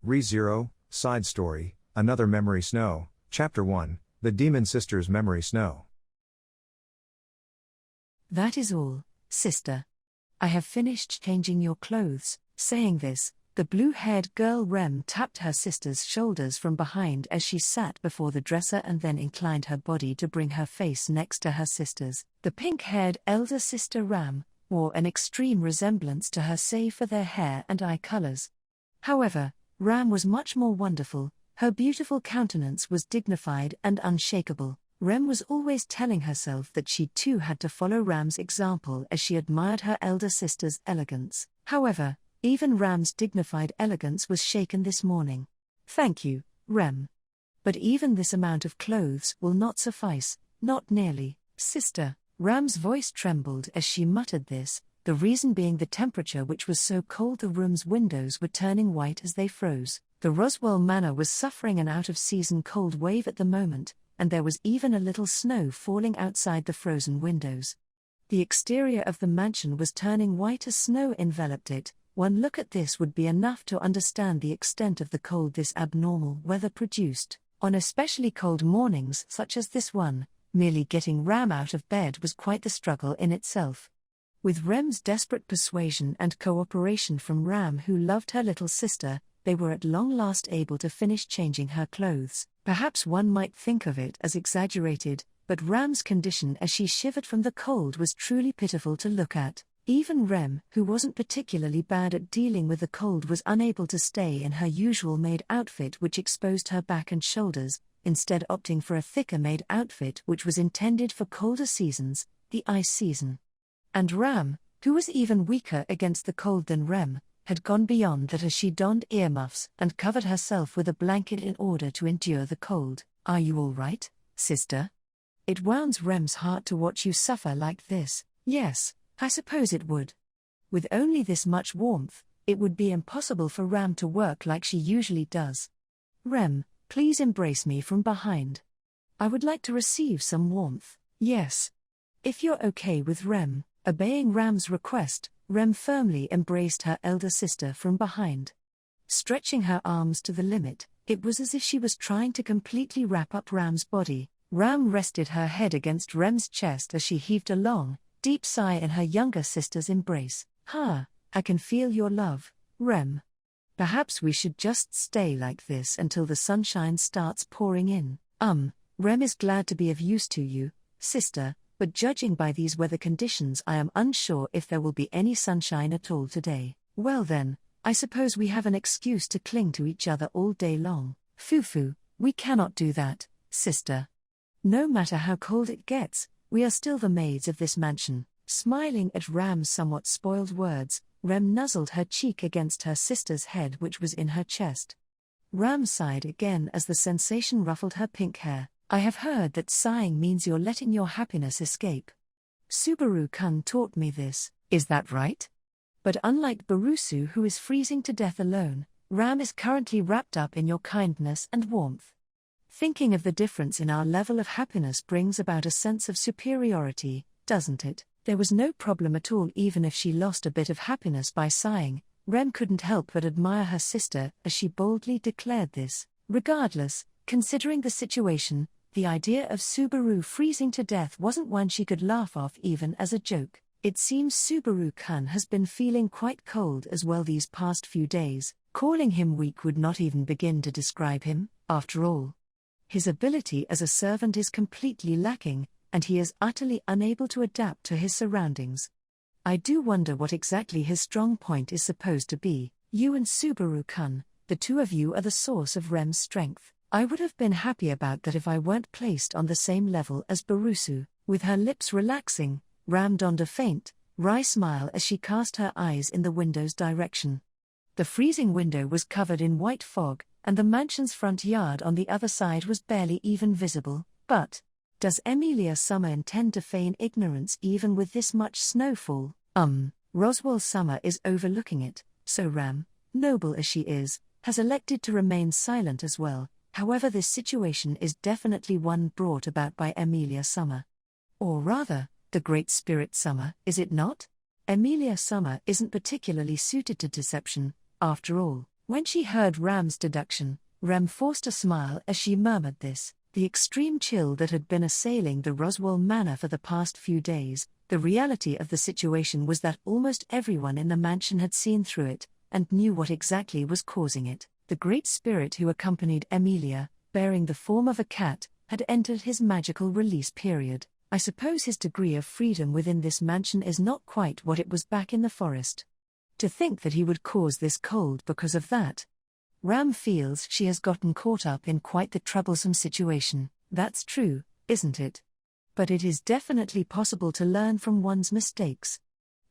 Re:Zero, Side Story, Another Memory Snow, Chapter 1, The Demon Sister's Memory Snow. That is all, sister. I have finished changing your clothes. Saying this, the blue-haired girl Rem tapped her sister's shoulders from behind as she sat before the dresser and then inclined her body to bring her face next to her sister's. The pink-haired elder sister Ram wore an extreme resemblance to her save for their hair and eye colors. However, Ram was much more wonderful. Her beautiful countenance was dignified and unshakable. Rem was always telling herself that she too had to follow Ram's example as she admired her elder sister's elegance. However, even Ram's dignified elegance was shaken this morning. Thank you, Rem. But even this amount of clothes will not suffice, not nearly. Sister, Ram's voice trembled as she muttered this, the reason being the temperature, which was so cold the room's windows were turning white as they froze. The Roswell Manor was suffering an out-of-season cold wave at the moment, and there was even a little snow falling outside the frozen windows. The exterior of the mansion was turning white as snow enveloped it. One look at this would be enough to understand the extent of the cold this abnormal weather produced. On especially cold mornings such as this one, merely getting Ram out of bed was quite the struggle in itself. With Rem's desperate persuasion and cooperation from Ram, who loved her little sister, they were at long last able to finish changing her clothes. Perhaps one might think of it as exaggerated, but Ram's condition as she shivered from the cold was truly pitiful to look at. Even Rem, who wasn't particularly bad at dealing with the cold, was unable to stay in her usual maid outfit which exposed her back and shoulders, instead opting for a thicker maid outfit which was intended for colder seasons, the ice season. And Ram, who was even weaker against the cold than Rem, had gone beyond that as she donned earmuffs and covered herself with a blanket in order to endure the cold. Are you all right, sister? It wounds Rem's heart to watch you suffer like this. Yes, I suppose it would. With only this much warmth, it would be impossible for Ram to work like she usually does. Rem, please embrace me from behind. I would like to receive some warmth. Yes. If you're okay with Rem. Obeying Ram's request, Rem firmly embraced her elder sister from behind. Stretching her arms to the limit, it was as if she was trying to completely wrap up Ram's body. Ram rested her head against Rem's chest as she heaved a long, deep sigh in her younger sister's embrace. I can feel your love, Rem. Perhaps we should just stay like this until the sunshine starts pouring in. Rem is glad to be of use to you, sister. But judging by these weather conditions, I am unsure if there will be any sunshine at all today. Well then, I suppose we have an excuse to cling to each other all day long. Fufu, we cannot do that, sister. No matter how cold it gets, we are still the maids of this mansion. Smiling at Ram's somewhat spoiled words, Rem nuzzled her cheek against her sister's head which was in her chest. Ram sighed again as the sensation ruffled her pink hair. I have heard that sighing means you're letting your happiness escape. Subaru-kun taught me this, is that right? But unlike Barusu, who is freezing to death alone, Ram is currently wrapped up in your kindness and warmth. Thinking of the difference in our level of happiness brings about a sense of superiority, doesn't it? There was no problem at all even if she lost a bit of happiness by sighing. Rem couldn't help but admire her sister as she boldly declared this. Regardless, considering the situation, the idea of Subaru freezing to death wasn't one she could laugh off even as a joke. It seems Subaru-kun has been feeling quite cold as well these past few days. Calling him weak would not even begin to describe him, after all. His ability as a servant is completely lacking, and he is utterly unable to adapt to his surroundings. I do wonder what exactly his strong point is supposed to be. You and Subaru-kun, the two of you are the source of Rem's strength. I would have been happy about that if I weren't placed on the same level as Barusu. With her lips relaxing, Ram donned a faint, wry smile as she cast her eyes in the window's direction. The freezing window was covered in white fog, and the mansion's front yard on the other side was barely even visible. But does Emilia Summer intend to feign ignorance even with this much snowfall? Roswell Summer is overlooking it, so Ram, noble as she is, has elected to remain silent as well. However, this situation is definitely one brought about by Emilia Summer. Or rather, the Great Spirit Summer, is it not? Emilia Summer isn't particularly suited to deception, after all. When she heard Ram's deduction, Rem forced a smile as she murmured this. The extreme chill that had been assailing the Roswell manor for the past few days, the reality of the situation was that almost everyone in the mansion had seen through it, and knew what exactly was causing it. The Great Spirit who accompanied Emilia, bearing the form of a cat, had entered his magical release period. I suppose his degree of freedom within this mansion is not quite what it was back in the forest. To think that he would cause this cold because of that. Ram feels she has gotten caught up in quite the troublesome situation. That's true, isn't it? But it is definitely possible to learn from one's mistakes.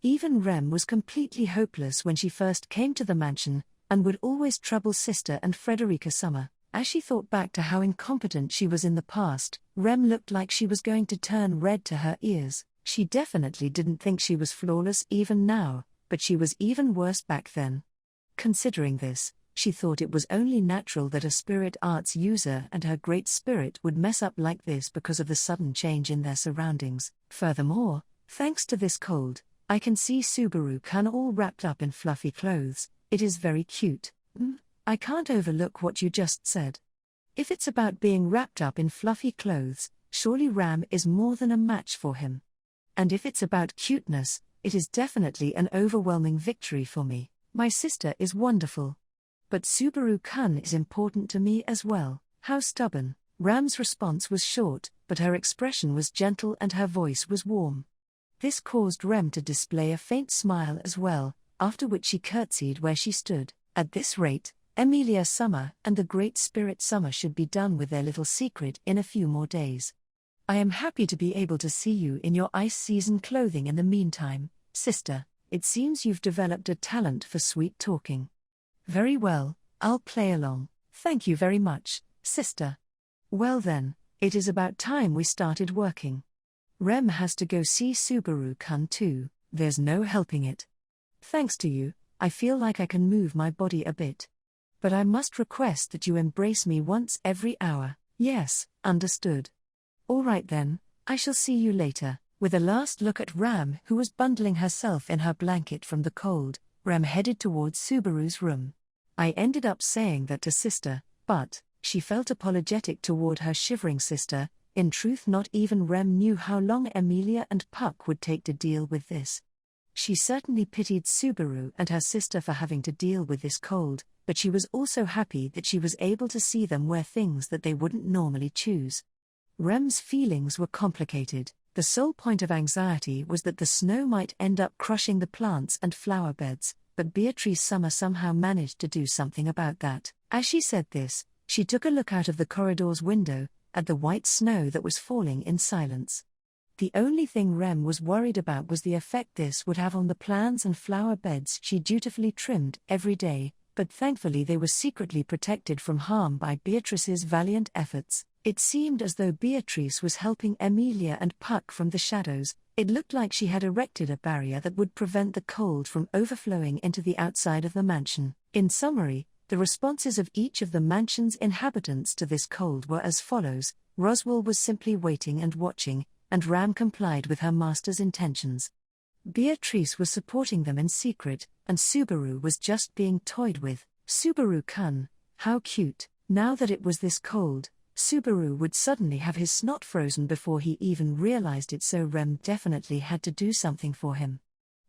Even Rem was completely hopeless when she first came to the mansion, and would always trouble Sister and Frederica Summer. As she thought back to how incompetent she was in the past, Rem looked like she was going to turn red to her ears. She definitely didn't think she was flawless even now, but she was even worse back then. Considering this, she thought it was only natural that a spirit arts user and her great spirit would mess up like this because of the sudden change in their surroundings. Furthermore, thanks to this cold, I can see Subaru-kun all wrapped up in fluffy clothes. It is very cute. I can't overlook what you just said. If it's about being wrapped up in fluffy clothes, surely Ram is more than a match for him. And if it's about cuteness, it is definitely an overwhelming victory for me. My sister is wonderful. But Subaru-kun is important to me as well. How stubborn. Ram's response was short, but her expression was gentle and her voice was warm. This caused Rem to display a faint smile as well, after which she curtsied where she stood. At this rate, Emilia Summer and the Great Spirit Summer should be done with their little secret in a few more days. I am happy to be able to see you in your ice season clothing in the meantime, sister. It seems you've developed a talent for sweet talking. Very well, I'll play along. Thank you very much, sister. Well then, it is about time we started working. Rem has to go see Subaru-kun too, there's no helping it. Thanks to you, I feel like I can move my body a bit. But I must request that you embrace me once every hour. Yes, understood. All right then, I shall see you later. With a last look at Ram, who was bundling herself in her blanket from the cold, Rem headed towards Subaru's room. I ended up saying that to sister, but she felt apologetic toward her shivering sister. In truth, not even Rem knew how long Emilia and Puck would take to deal with this. She certainly pitied Subaru and her sister for having to deal with this cold, but she was also happy that she was able to see them wear things that they wouldn't normally choose. Rem's feelings were complicated. The sole point of anxiety was that the snow might end up crushing the plants and flower beds, but Beatrice Summer somehow managed to do something about that. As she said this, she took a look out of the corridor's window, at the white snow that was falling in silence. The only thing Rem was worried about was the effect this would have on the plants and flower beds she dutifully trimmed every day, but thankfully they were secretly protected from harm by Beatrice's valiant efforts. It seemed as though Beatrice was helping Emilia and Puck from the shadows. It looked like she had erected a barrier that would prevent the cold from overflowing into the outside of the mansion. In summary, the responses of each of the mansion's inhabitants to this cold were as follows. Roswell was simply waiting and watching, and Ram complied with her master's intentions. Beatrice was supporting them in secret, and Subaru was just being toyed with. Subaru-kun, how cute. Now that it was this cold, Subaru would suddenly have his snot frozen before he even realized it, so Rem definitely had to do something for him.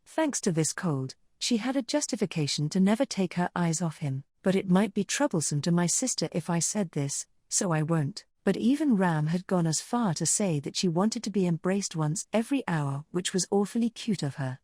Thanks to this cold, she had a justification to never take her eyes off him. But it might be troublesome to my sister if I said this, so I won't. But even Ram had gone as far to say that she wanted to be embraced once every hour, which was awfully cute of her.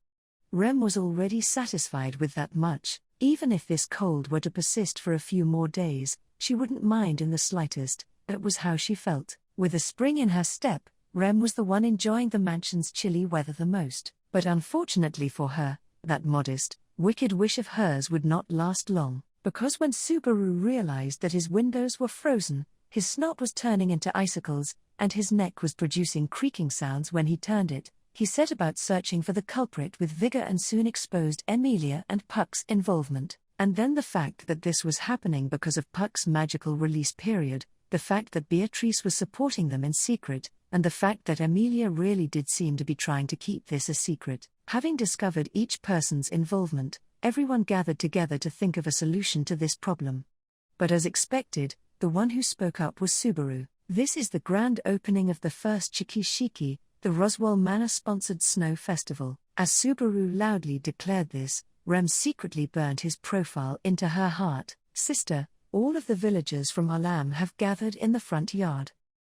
Rem was already satisfied with that much. Even if this cold were to persist for a few more days, she wouldn't mind in the slightest. It was how she felt. With a spring in her step, Rem was the one enjoying the mansion's chilly weather the most. But unfortunately for her, that modest, wicked wish of hers would not last long. Because when Subaru realized that his windows were frozen, his snot was turning into icicles, and his neck was producing creaking sounds when he turned it, he set about searching for the culprit with vigor and soon exposed Emilia and Puck's involvement. And then the fact that this was happening because of Puck's magical release period, the fact that Beatrice was supporting them in secret, and the fact that Emilia really did seem to be trying to keep this a secret. Having discovered each person's involvement, everyone gathered together to think of a solution to this problem. But as expected, the one who spoke up was Subaru. This is the grand opening of the first Shikishiki, the Roswell Manor-sponsored snow festival. As Subaru loudly declared this, Rem secretly burned his profile into her heart. Sister, all of the villagers from Alam have gathered in the front yard.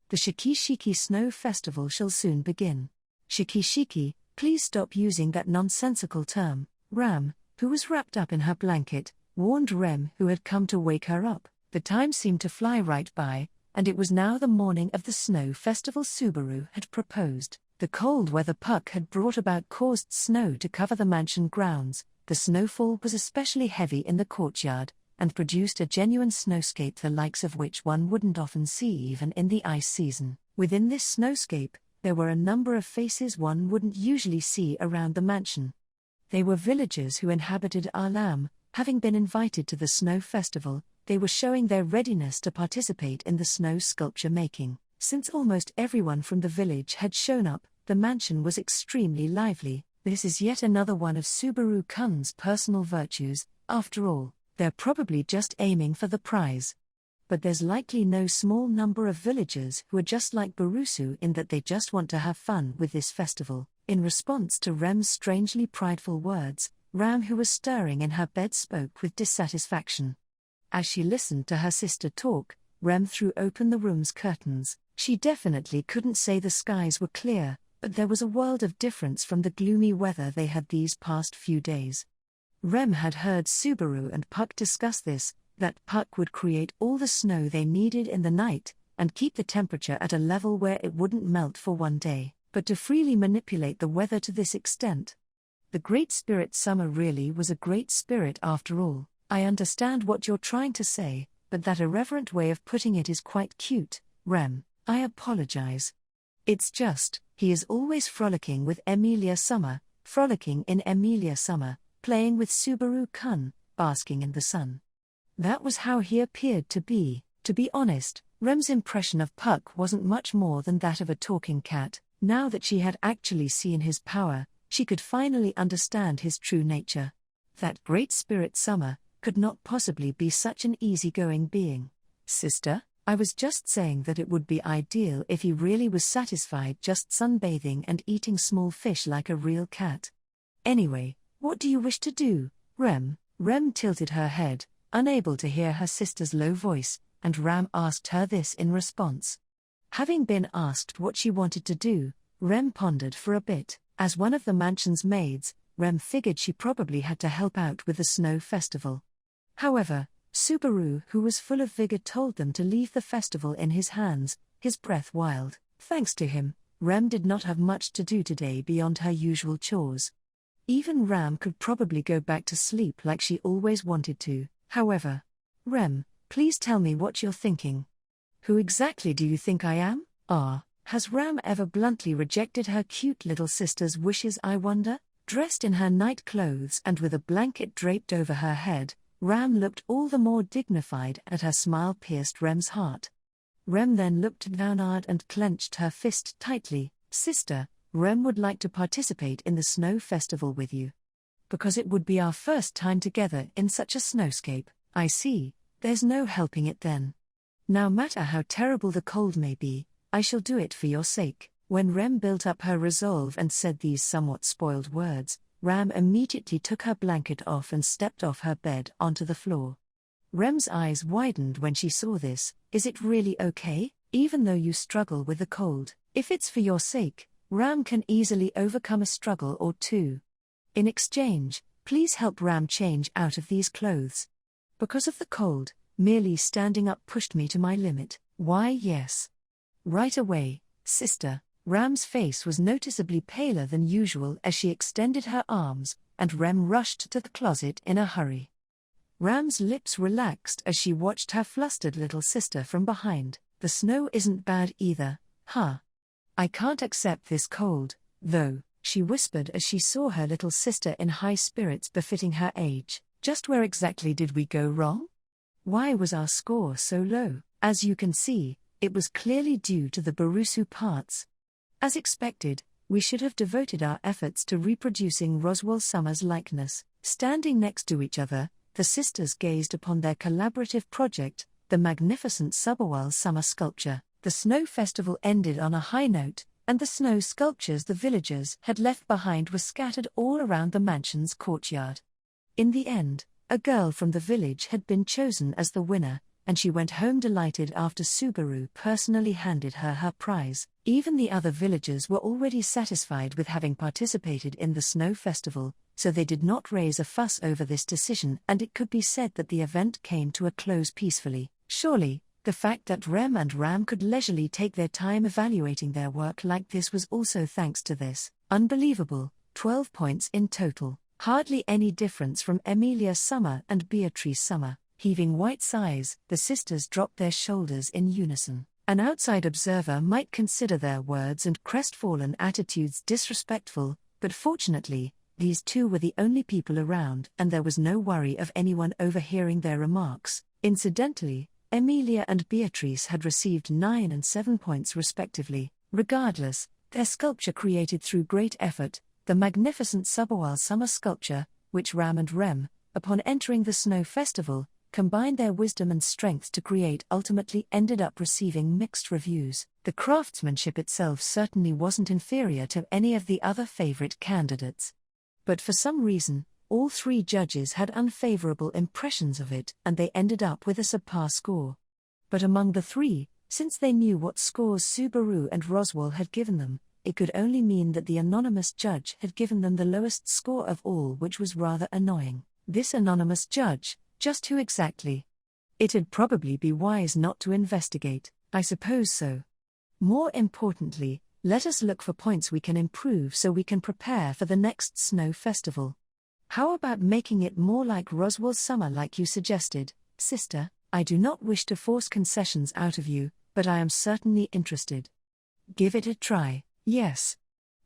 The Shikishiki Snow Festival shall soon begin. Shikishiki, please stop using that nonsensical term. Ram, who was wrapped up in her blanket, warned Rem, who had come to wake her up. The time seemed to fly right by, and it was now the morning of the snow festival Subaru had proposed. The cold weather Puck had brought about caused snow to cover the mansion grounds. The snowfall was especially heavy in the courtyard, and produced a genuine snowscape the likes of which one wouldn't often see even in the ice season. Within this snowscape, there were a number of faces one wouldn't usually see around the mansion. They were villagers who inhabited Alam. Having been invited to the snow festival, they were showing their readiness to participate in the snow sculpture making. Since almost everyone from the village had shown up, the mansion was extremely lively. This is yet another one of Subaru-kun's personal virtues. After all, they're probably just aiming for the prize. But there's likely no small number of villagers who are just like Barusu in that they just want to have fun with this festival. In response to Rem's strangely prideful words, Ram, who was stirring in her bed, spoke with dissatisfaction. As she listened to her sister talk, Rem threw open the room's curtains. She definitely couldn't say the skies were clear, but there was a world of difference from the gloomy weather they had these past few days. Rem had heard Subaru and Puck discuss this, that Puck would create all the snow they needed in the night, and keep the temperature at a level where it wouldn't melt for one day, but to freely manipulate the weather to this extent. The Great Spirit Summer really was a great spirit after all. I understand what you're trying to say, but that irreverent way of putting it is quite cute, Rem. I apologize. It's just, he is always frolicking with Emilia Summer, frolicking in Emilia Summer, playing with Subaru-kun, basking in the sun. That was how he appeared to be. To be honest, Rem's impression of Puck wasn't much more than that of a talking cat. Now that she had actually seen his power, she could finally understand his true nature. That Great Spirit Summer could not possibly be such an easygoing being. Sister, I was just saying that it would be ideal if he really was satisfied just sunbathing and eating small fish like a real cat. Anyway, what do you wish to do, Rem? Rem tilted her head, unable to hear her sister's low voice, and Ram asked her this in response. Having been asked what she wanted to do, Rem pondered for a bit. As one of the mansion's maids, Rem figured she probably had to help out with the snow festival. However, Subaru, who was full of vigor, told them to leave the festival in his hands, his breath wild. Thanks to him, Rem did not have much to do today beyond her usual chores. Even Ram could probably go back to sleep like she always wanted to. However, Rem, please tell me what you're thinking. Who exactly do you think I am? Has Ram ever bluntly rejected her cute little sister's wishes, I wonder? Dressed in her night clothes and with a blanket draped over her head, Ram looked all the more dignified, and her smile pierced Rem's heart. Rem then looked downward and clenched her fist tightly. Sister, Rem would like to participate in the snow festival with you. Because it would be our first time together in such a snowscape. I see, there's no helping it then. No matter how terrible the cold may be, I shall do it for your sake. When Rem built up her resolve and said these somewhat spoiled words, Ram immediately took her blanket off and stepped off her bed onto the floor. Rem's eyes widened when she saw this. Is it really okay, even though you struggle with the cold? If it's for your sake, Ram can easily overcome a struggle or two. In exchange, please help Ram change out of these clothes. Because of the cold, merely standing up pushed me to my limit. Why, yes. Right away, sister. Ram's face was noticeably paler than usual as she extended her arms, and Rem rushed to the closet in a hurry. Ram's lips relaxed as she watched her flustered little sister from behind. The snow isn't bad either, huh? I can't accept this cold, though, she whispered as she saw her little sister in high spirits befitting her age. Just where exactly did we go wrong? Why was our score so low? As you can see, it was clearly due to the Barusu parts. As expected, We should have devoted our efforts to reproducing Roswell Summer's likeness. Standing next to each other, the sisters gazed upon their collaborative project, the magnificent Subawal Summer sculpture. The snow festival ended on a high note, and the snow sculptures the villagers had left behind were scattered all around the mansion's courtyard. In the end, a girl from the village had been chosen as the winner, and she went home delighted after Subaru personally handed her her prize. Even the other villagers were already satisfied with having participated in the snow festival, so they did not raise a fuss over this decision, and it could be said that the event came to a close peacefully. Surely, the fact that Rem and Ram could leisurely take their time evaluating their work like this was also thanks to this. Unbelievable, 12 points in total. Hardly any difference from Emilia Summer and Beatrice Summer. Heaving white sighs, the sisters dropped their shoulders in unison. An outside observer might consider their words and crestfallen attitudes disrespectful, but fortunately, these two were the only people around, and there was no worry of anyone overhearing their remarks. Incidentally, Emilia and Beatrice had received 9 and 7 points respectively. Regardless, their sculpture created through great effort, the magnificent Subawal Summer sculpture, which Ram and Rem, upon entering the snow festival, combined their wisdom and strength to create, ultimately ended up receiving mixed reviews. The craftsmanship itself certainly wasn't inferior to any of the other favorite candidates. But for some reason, all 3 judges had unfavorable impressions of it, and they ended up with a subpar score. But among the 3, since they knew what scores Subaru and Roswell had given them, it could only mean that the anonymous judge had given them the lowest score of all, which was rather annoying. This anonymous judge, just who exactly? It'd probably be wise not to investigate. I suppose so. More importantly, let us look for points we can improve so we can prepare for the next snow festival. How about making it more like Roswell Summer like you suggested, sister? I do not wish to force concessions out of you, but I am certainly interested. Give it a try. Yes.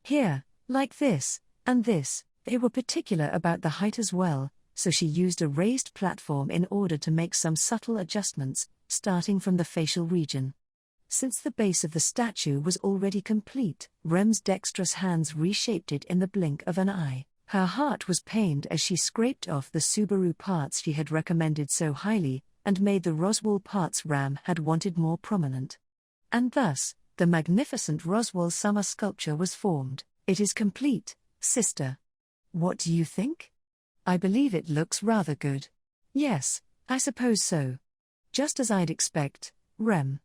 Here, like this, and this. They were particular about the height as well, so she used a raised platform in order to make some subtle adjustments, starting from the facial region. Since the base of the statue was already complete, Rem's dexterous hands reshaped it in the blink of an eye. Her heart was pained as she scraped off the Subaru parts she had recommended so highly, and made the Roswell parts Ram had wanted more prominent. And thus, the magnificent Roswell Summer sculpture was formed. It is complete, sister. What do you think? I believe it looks rather good. Yes, I suppose so. Just as I'd expect, Rem.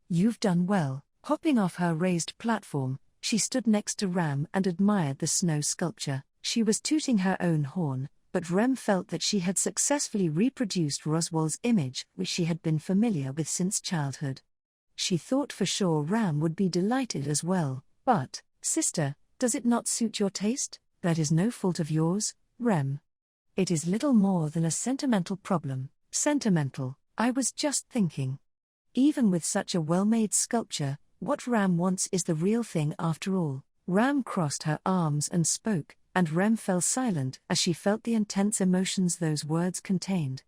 You've done well. Hopping off her raised platform, she stood next to Ram and admired the snow sculpture. She was tooting her own horn, but Rem felt that she had successfully reproduced Roswell's image, which she had been familiar with since childhood. She thought for sure Ram would be delighted as well. But, sister, does it not suit your taste? That is no fault of yours, Rem. It is little more than a sentimental problem. Sentimental, I was just thinking. Even with such a well-made sculpture, what Ram wants is the real thing after all. Ram crossed her arms and spoke, and Rem fell silent as she felt the intense emotions those words contained.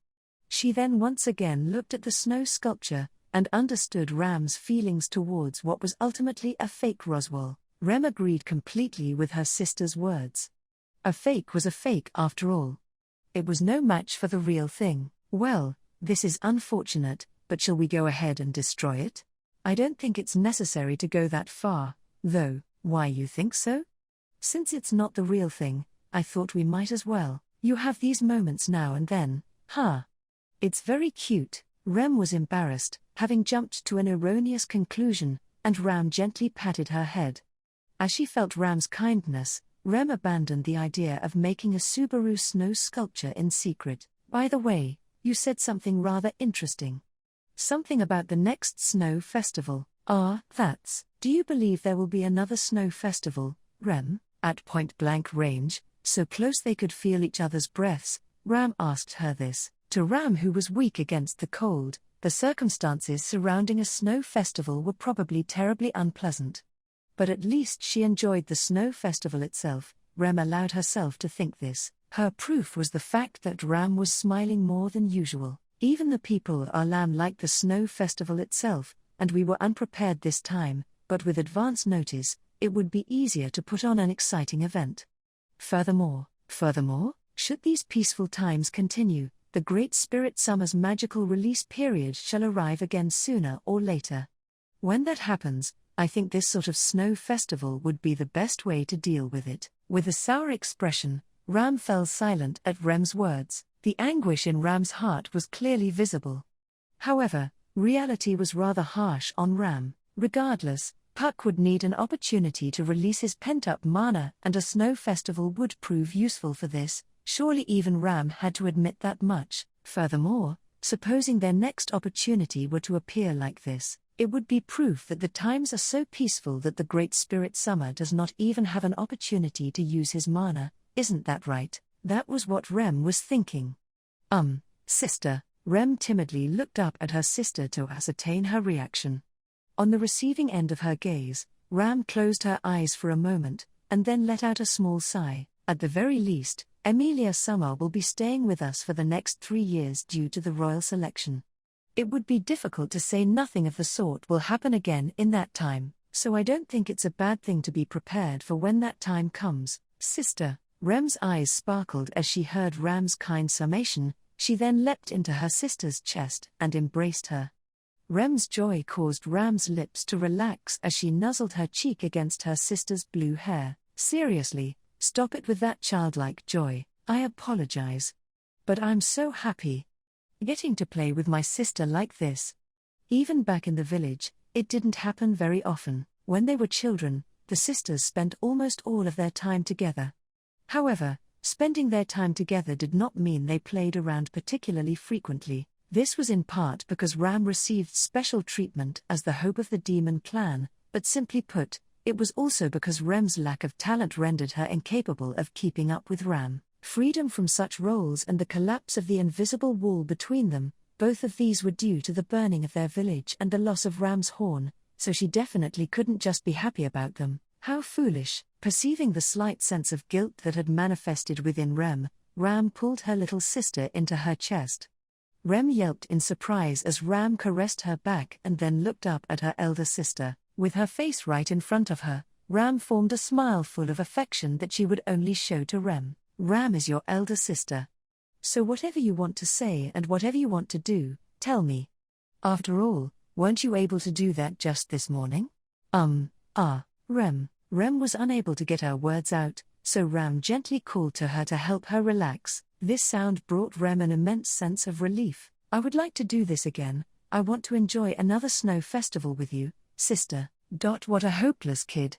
She then once again looked at the snow sculpture, and understood Ram's feelings towards what was ultimately a fake Roswell. Rem agreed completely with her sister's words. A fake was a fake after all. It was no match for the real thing. Well, this is unfortunate, but shall we go ahead and destroy it? I don't think it's necessary to go that far, though. Why you think so? Since it's not the real thing, I thought we might as well. You have these moments now and then, huh? It's very cute. Rem was embarrassed, having jumped to an erroneous conclusion, and Ram gently patted her head. As she felt Ram's kindness, Rem abandoned the idea of making a Subaru snow sculpture in secret. By the way, you said something rather interesting. Something about the next snow festival. Do you believe there will be another snow festival, Rem? At point-blank range, so close they could feel each other's breaths, Ram asked her this. To Ram, who was weak against the cold, the circumstances surrounding a snow festival were probably terribly unpleasant. But at least she enjoyed the snow festival itself. Rem allowed herself to think this. Her proof was the fact that Ram was smiling more than usual. Even the people are lamb liked the snow festival itself, and we were unprepared this time, but with advance notice, it would be easier to put on an exciting event. Furthermore, should these peaceful times continue, the Great Spirit Summer's magical release period shall arrive again sooner or later. When that happens, I think this sort of snow festival would be the best way to deal with it. With a sour expression, Ram fell silent at Rem's words. The anguish in Ram's heart was clearly visible. However, reality was rather harsh on Ram. Regardless, Puck would need an opportunity to release his pent-up mana, and a snow festival would prove useful for this. Surely even Ram had to admit that much. Furthermore, supposing their next opportunity were to appear like this, it would be proof that the times are so peaceful that the Great Spirit Summer does not even have an opportunity to use his mana. Isn't that right? That was what Rem was thinking. Sister. Rem timidly looked up at her sister to ascertain her reaction. On the receiving end of her gaze, Ram closed her eyes for a moment, and then let out a small sigh. At the very least, Emilia Summer will be staying with us for the next 3 years due to the royal selection. It would be difficult to say nothing of the sort will happen again in that time, so I don't think it's a bad thing to be prepared for when that time comes, sister. Rem's eyes sparkled as she heard Ram's kind summation. She then leapt into her sister's chest and embraced her. Rem's joy caused Ram's lips to relax as she nuzzled her cheek against her sister's blue hair. Seriously, stop it with that childlike joy. I apologize. But I'm so happy. Getting to play with my sister like this. Even back in the village, it didn't happen very often. When they were children, the sisters spent almost all of their time together. However, spending their time together did not mean they played around particularly frequently. This was in part because Ram received special treatment as the hope of the demon clan, but simply put, it was also because Rem's lack of talent rendered her incapable of keeping up with Ram. Freedom from such roles and the collapse of the invisible wall between them, both of these were due to the burning of their village and the loss of Ram's horn, so she definitely couldn't just be happy about them. How foolish. Perceiving the slight sense of guilt that had manifested within Ram pulled her little sister into her chest. Rem yelped in surprise as Ram caressed her back and then looked up at her elder sister. With her face right in front of her, Ram formed a smile full of affection that she would only show to Rem. Ram is your elder sister. So whatever you want to say and whatever you want to do, tell me. After all, weren't you able to do that just this morning? Rem was unable to get her words out, so Ram gently called to her to help her relax. This sound brought Rem an immense sense of relief. I would like to do this again. I want to enjoy another snow festival with you, sister. What a hopeless kid.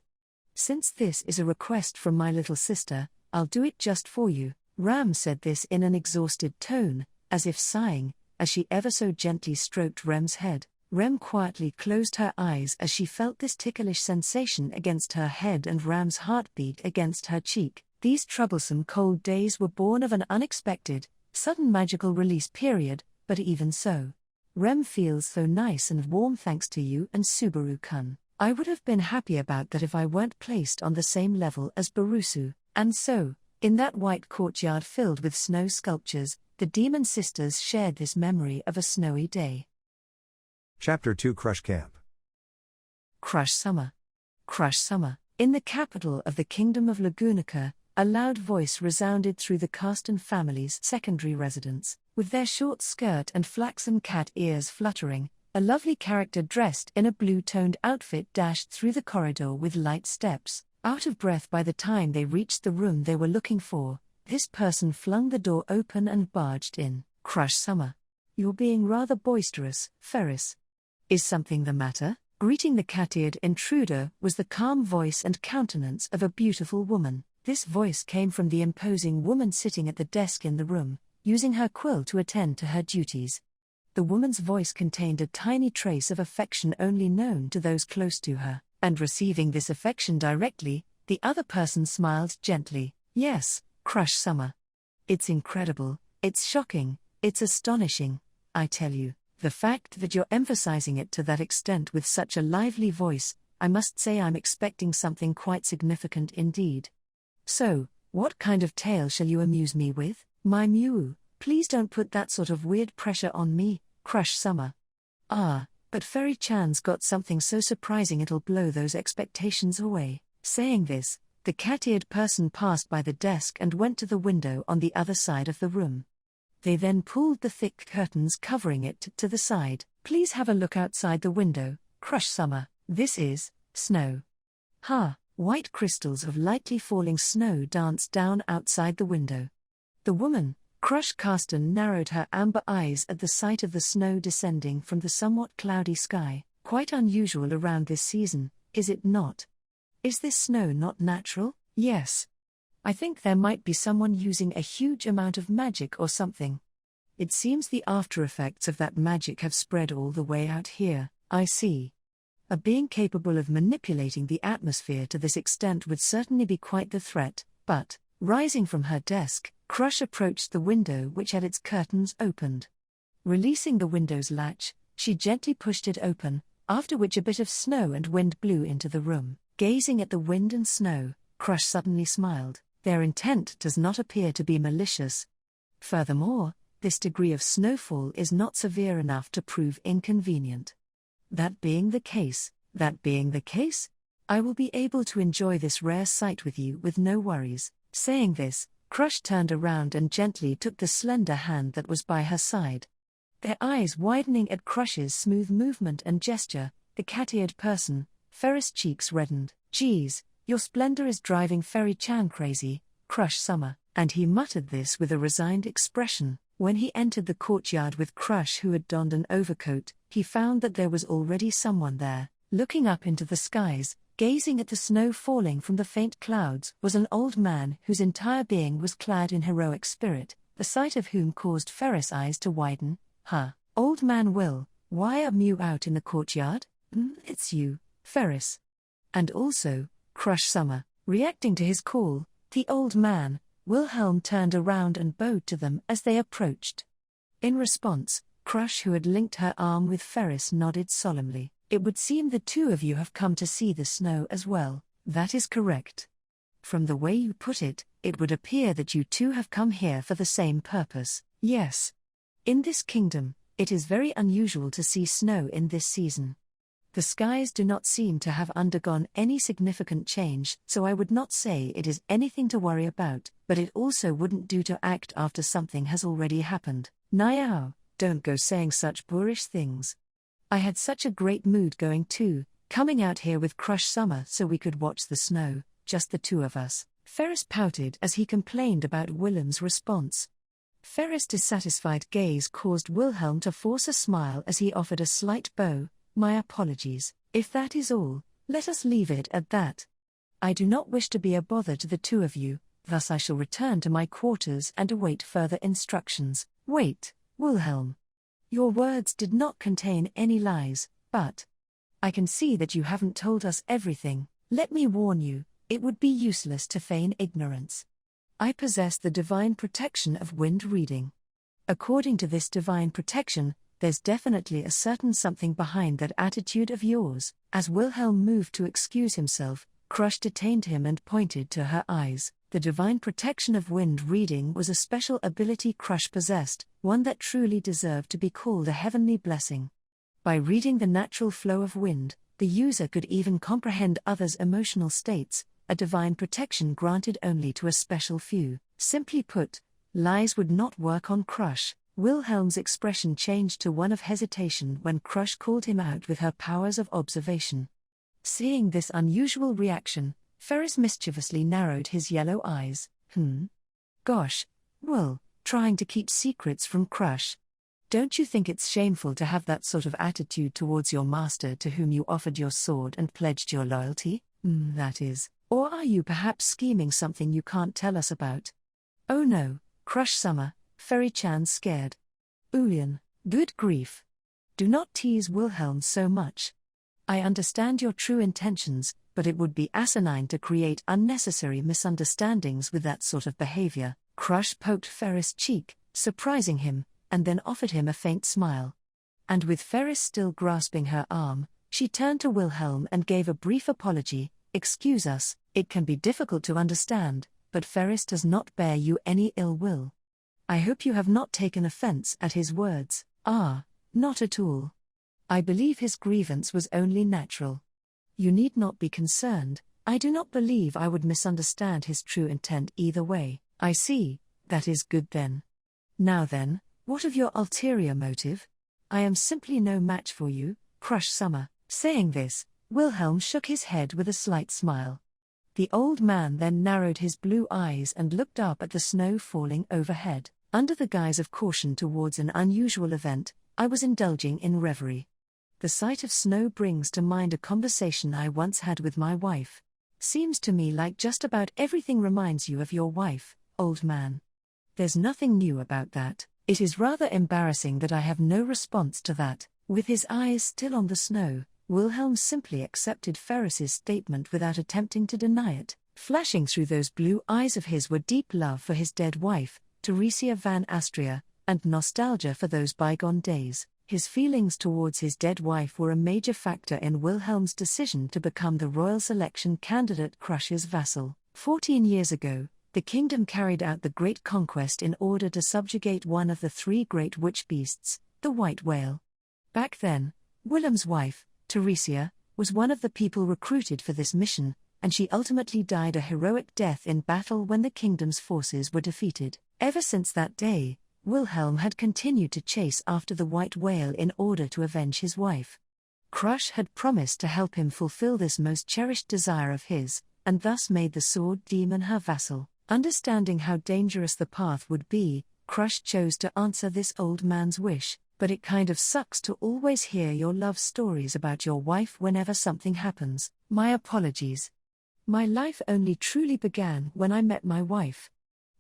Since this is a request from my little sister, I'll do it just for you. Ram said this in an exhausted tone, as if sighing, as she ever so gently stroked Rem's head. Rem quietly closed her eyes as she felt this ticklish sensation against her head and Ram's heartbeat against her cheek. These troublesome cold days were born of an unexpected, sudden magical release period, but even so. Rem feels so nice and warm thanks to you and Subaru-kun. I would have been happy about that if I weren't placed on the same level as Barusu. And so, in that white courtyard filled with snow sculptures, the demon sisters shared this memory of a snowy day. Chapter 2 Crush Camp. Crush Summer. Crush Summer. In the capital of the Kingdom of Lagunica, a loud voice resounded through the Carsten family's secondary residence. With their short skirt and flaxen cat ears fluttering, a lovely character dressed in a blue-toned outfit dashed through the corridor with light steps. Out of breath by the time they reached the room they were looking for, this person flung the door open and barged in. Crush Summer. You're being rather boisterous, Ferris. Is something the matter? Greeting the cat-eared intruder was the calm voice and countenance of a beautiful woman. This voice came from the imposing woman sitting at the desk in the room, using her quill to attend to her duties. The woman's voice contained a tiny trace of affection only known to those close to her, and receiving this affection directly, the other person smiled gently. Yes, Crush Summer. It's incredible, it's shocking, it's astonishing, I tell you. The fact that you're emphasizing it to that extent with such a lively voice, I must say I'm expecting something quite significant indeed. So, what kind of tale shall you amuse me with? My Mew, please don't put that sort of weird pressure on me, Crush Summer. But Fairy Chan's got something so surprising it'll blow those expectations away. Saying this, the cat-eared person passed by the desk and went to the window on the other side of the room. They then pulled the thick curtains covering it to the side. Please have a look outside the window, Crush Summer, this is snow. Ha! White crystals of lightly falling snow danced down outside the window. The woman, Crush Carsten, narrowed her amber eyes at the sight of the snow descending from the somewhat cloudy sky. Quite unusual around this season, is it not? Is this snow not natural? Yes. I think there might be someone using a huge amount of magic or something. It seems the after effects of that magic have spread all the way out here. I see. A being capable of manipulating the atmosphere to this extent would certainly be quite the threat, but, rising from her desk, Crush approached the window which had its curtains opened. Releasing the window's latch, she gently pushed it open, after which a bit of snow and wind blew into the room. Gazing at the wind and snow, Crush suddenly smiled. Their intent does not appear to be malicious. Furthermore, this degree of snowfall is not severe enough to prove inconvenient. That being the case, I will be able to enjoy this rare sight with you with no worries. Saying this, Crush turned around and gently took the slender hand that was by her side. Their eyes widening at Crush's smooth movement and gesture, the cat-eared person, Ferris' cheeks reddened. Geez, your splendor is driving Fairy-chan crazy, Crush Summer, and he muttered this with a resigned expression. When he entered the courtyard with Crush, who had donned an overcoat, he found that there was already someone there. Looking up into the skies, gazing at the snow falling from the faint clouds, was an old man whose entire being was clad in heroic spirit, the sight of whom caused Ferris' eyes to widen. Huh, Old Man Will, why are you out in the courtyard? It's you, Ferris. And also, Crush Summer. Reacting to his call, the old man, Wilhelm, turned around and bowed to them as they approached. In response, Crush, who had linked her arm with Ferris, nodded solemnly. It would seem the two of you have come to see the snow as well. That is correct. From the way you put it, it would appear that you two have come here for the same purpose. Yes. In this kingdom, it is very unusual to see snow in this season. The skies do not seem to have undergone any significant change, so I would not say it is anything to worry about, but it also wouldn't do to act after something has already happened. Niao, don't go saying such boorish things. I had such a great mood going too, coming out here with Crush Summer so we could watch the snow, just the two of us. Ferris pouted as he complained about Willem's response. Ferris' dissatisfied gaze caused Wilhelm to force a smile as he offered a slight bow. My apologies. If that is all, let us leave it at that. I do not wish to be a bother to the two of you, thus I shall return to my quarters and await further instructions. Wait, Wilhelm. Your words did not contain any lies, but I can see that you haven't told us everything. Let me warn you, it would be useless to feign ignorance. I possess the divine protection of wind reading. According to this divine protection, there's definitely a certain something behind that attitude of yours. As Wilhelm moved to excuse himself, Crush detained him and pointed to her eyes. The divine protection of wind reading was a special ability Crush possessed, one that truly deserved to be called a heavenly blessing. By reading the natural flow of wind, the user could even comprehend others' emotional states, a divine protection granted only to a special few. Simply put, lies would not work on Crush. Wilhelm's expression changed to one of hesitation when Crush called him out with her powers of observation. Seeing this unusual reaction, Ferris mischievously narrowed his yellow eyes. Gosh, Will, trying to keep secrets from Crush. Don't you think it's shameful to have that sort of attitude towards your master to whom you offered your sword and pledged your loyalty? That is. Or are you perhaps scheming something you can't tell us about? Oh no, Crush Summer, Fairy-chan's scared. Ulian, good grief. Do not tease Wilhelm so much. I understand your true intentions, but it would be asinine to create unnecessary misunderstandings with that sort of behavior. Crush poked Ferris' cheek, surprising him, and then offered him a faint smile. And with Ferris still grasping her arm, she turned to Wilhelm and gave a brief apology. Excuse us, it can be difficult to understand, but Ferris does not bear you any ill will. I hope you have not taken offense at his words. Not at all. I believe his grievance was only natural. You need not be concerned, I do not believe I would misunderstand his true intent either way. I see, that is good then. Now then, what of your ulterior motive? I am simply no match for you, Crush Summer. Saying this, Wilhelm shook his head with a slight smile. The old man then narrowed his blue eyes and looked up at the snow falling overhead. Under the guise of caution towards an unusual event, I was indulging in reverie. The sight of snow brings to mind a conversation I once had with my wife. Seems to me like just about everything reminds you of your wife, old man. There's nothing new about that. It is rather embarrassing that I have no response to that. With his eyes still on the snow, Wilhelm simply accepted Ferris's statement without attempting to deny it. Flashing through those blue eyes of his were deep love for his dead wife, Theresia van Astria, and nostalgia for those bygone days. His feelings towards his dead wife were a major factor in Wilhelm's decision to become the royal selection candidate Crush's vassal. 14 years ago, the kingdom carried out the great conquest in order to subjugate one of the 3 great witch beasts, the white whale. Back then, Wilhelm's wife, Theresia, was one of the people recruited for this mission, and she ultimately died a heroic death in battle when the kingdom's forces were defeated. Ever since that day, Wilhelm had continued to chase after the white whale in order to avenge his wife. Crush had promised to help him fulfill this most cherished desire of his, and thus made the sword demon her vassal. Understanding how dangerous the path would be, Crush chose to answer this old man's wish. But it kind of sucks to always hear your love stories about your wife whenever something happens. My apologies. My life only truly began when I met my wife.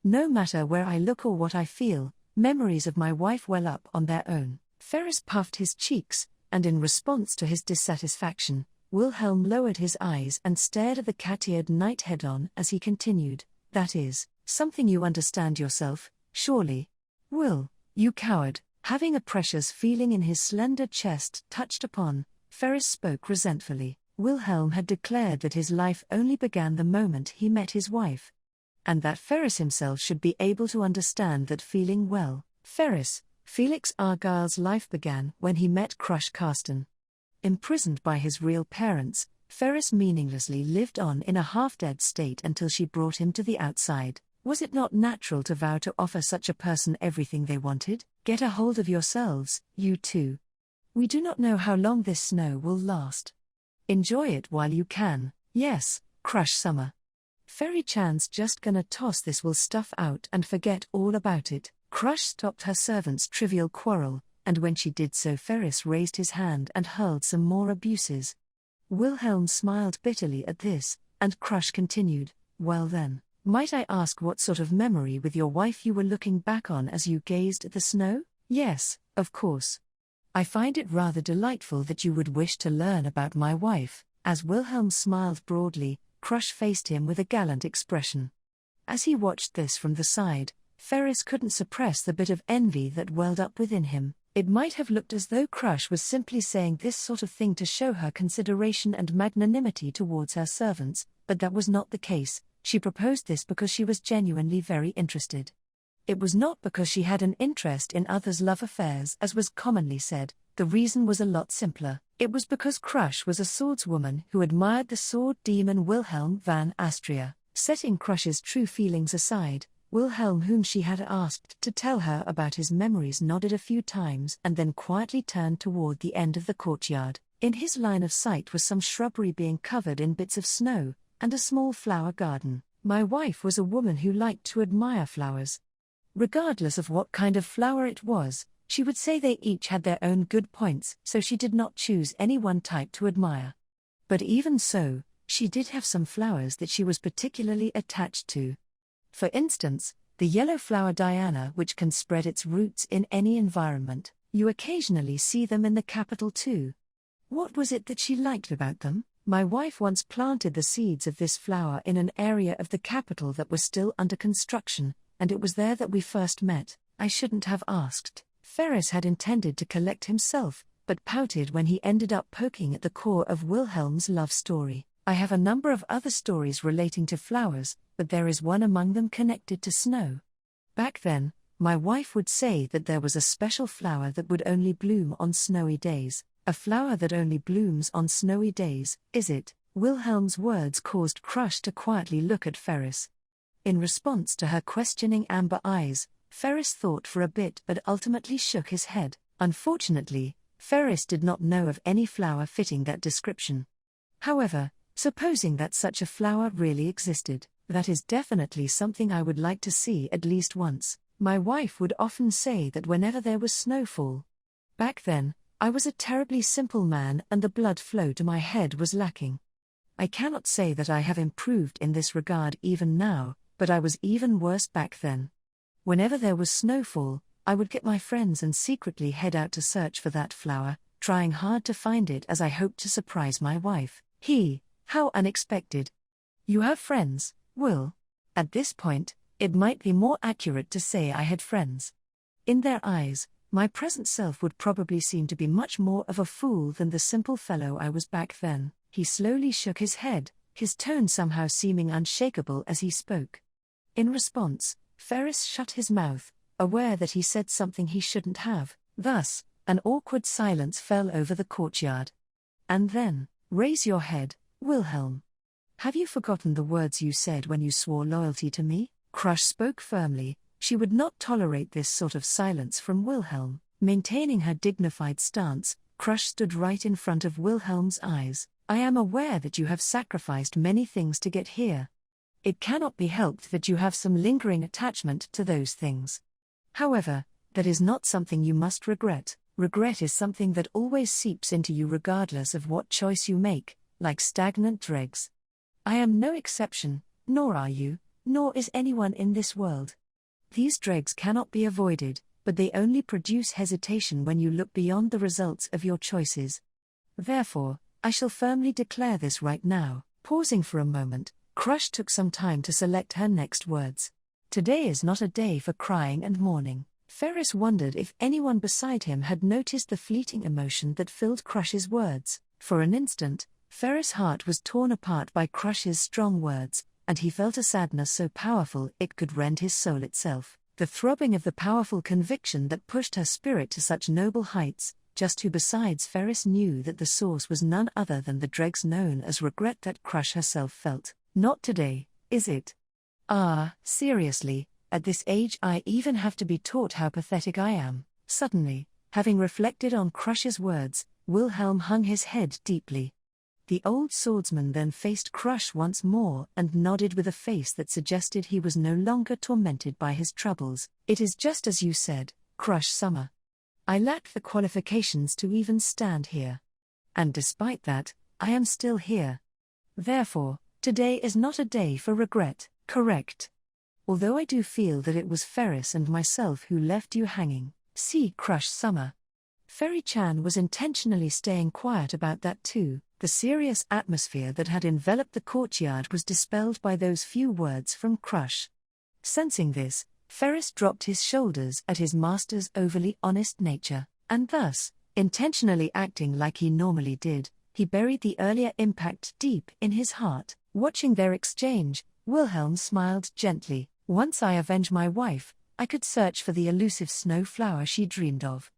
No matter where I look or what I feel, memories of my wife well up on their own. Ferris puffed his cheeks, and in response to his dissatisfaction, Wilhelm lowered his eyes and stared at the cat-eared knight head-on as he continued, "That is, something you understand yourself, surely? Will, you coward." Having a precious feeling in his slender chest touched upon, Ferris spoke resentfully. Wilhelm had declared that his life only began the moment he met his wife, and that Ferris himself should be able to understand that feeling well. Ferris, Felix Argyle's life began when he met Crush Carsten. Imprisoned by his real parents, Ferris meaninglessly lived on in a half-dead state until she brought him to the outside. Was it not natural to vow to offer such a person everything they wanted? Get a hold of yourselves, you two. We do not know how long this snow will last. Enjoy it while you can. Yes, Crush Summer. Fairy-chan's just gonna toss this wool stuff out and forget all about it. Crush stopped her servant's trivial quarrel, and when she did so Ferris raised his hand and hurled some more abuses. Wilhelm smiled bitterly at this, and Crush continued, "Well then, might I ask what sort of memory with your wife you were looking back on as you gazed at the snow?" "Yes, of course. I find it rather delightful that you would wish to learn about my wife." As Wilhelm smiled broadly, Crush faced him with a gallant expression. As he watched this from the side, Ferris couldn't suppress the bit of envy that welled up within him. It might have looked as though Crush was simply saying this sort of thing to show her consideration and magnanimity towards her servants, but that was not the case. She proposed this because she was genuinely very interested. It was not because she had an interest in others' love affairs as was commonly said. The reason was a lot simpler. It was because Crush was a swordswoman who admired the sword demon Wilhelm van Astria. Setting Crush's true feelings aside, Wilhelm, whom she had asked to tell her about his memories, nodded a few times and then quietly turned toward the end of the courtyard. In his line of sight was some shrubbery being covered in bits of snow, and a small flower garden. My wife was a woman who liked to admire flowers. Regardless of what kind of flower it was, she would say they each had their own good points, so she did not choose any one type to admire. But even so, she did have some flowers that she was particularly attached to. For instance, the yellow flower Diana, which can spread its roots in any environment. You occasionally see them in the capital too. What was it that she liked about them? My wife once planted the seeds of this flower in an area of the capital that was still under construction, and it was there that we first met. I shouldn't have asked. Ferris had intended to collect himself, but pouted when he ended up poking at the core of Wilhelm's love story. I have a number of other stories relating to flowers, but there is one among them connected to snow. Back then, my wife would say that there was a special flower that would only bloom on snowy days. A flower that only blooms on snowy days, is it? Wilhelm's words caused Crush to quietly look at Ferris. In response to her questioning amber eyes, Ferris thought for a bit but ultimately shook his head. Unfortunately, Ferris did not know of any flower fitting that description. However, supposing that such a flower really existed, that is definitely something I would like to see at least once. My wife would often say that whenever there was snowfall. Back then, I was a terribly simple man and the blood flow to my head was lacking. I cannot say that I have improved in this regard even now, but I was even worse back then. Whenever there was snowfall, I would get my friends and secretly head out to search for that flower, trying hard to find it as I hoped to surprise my wife. How unexpected. You have friends, Will? At this point, it might be more accurate to say I had friends. In their eyes, my present self would probably seem to be much more of a fool than the simple fellow I was back then. He slowly shook his head, his tone somehow seeming unshakable as he spoke. In response, Ferris shut his mouth, aware that he said something he shouldn't have. Thus, an awkward silence fell over the courtyard. And then, raise your head, Wilhelm. Have you forgotten the words you said when you swore loyalty to me? Crush spoke firmly. She would not tolerate this sort of silence from Wilhelm. Maintaining her dignified stance, Crush stood right in front of Wilhelm's eyes. I am aware that you have sacrificed many things to get here. It cannot be helped that you have some lingering attachment to those things. However, that is not something you must regret. Regret is something that always seeps into you regardless of what choice you make, like stagnant dregs. I am no exception, nor are you, nor is anyone in this world. These dregs cannot be avoided, but they only produce hesitation when you look beyond the results of your choices. Therefore, I shall firmly declare this right now. Pausing for a moment, Crush took some time to select her next words. Today is not a day for crying and mourning. Ferris wondered if anyone beside him had noticed the fleeting emotion that filled Crush's words. For an instant, Ferris' heart was torn apart by Crush's strong words, and he felt a sadness so powerful it could rend his soul itself. The throbbing of the powerful conviction that pushed her spirit to such noble heights, just who besides Ferris knew that the source was none other than the dregs known as regret that Crush herself felt. Not today, is it? Seriously, at this age I even have to be taught how pathetic I am. Suddenly, having reflected on Crush's words, Wilhelm hung his head deeply. The old swordsman then faced Crush once more and nodded with a face that suggested he was no longer tormented by his troubles. It is just as you said, Crush Summer. I lacked the qualifications to even stand here. And despite that, I am still here. Therefore, today is not a day for regret, correct? Although I do feel that it was Ferris and myself who left you hanging. See Crush Summer. Ferry-chan was intentionally staying quiet about that too. The serious atmosphere that had enveloped the courtyard was dispelled by those few words from Crush. Sensing this, Ferris dropped his shoulders at his master's overly honest nature, and thus, intentionally acting like he normally did, he buried the earlier impact deep in his heart. Watching their exchange, Wilhelm smiled gently. Once I avenge my wife, I could search for the elusive snow flower she dreamed of.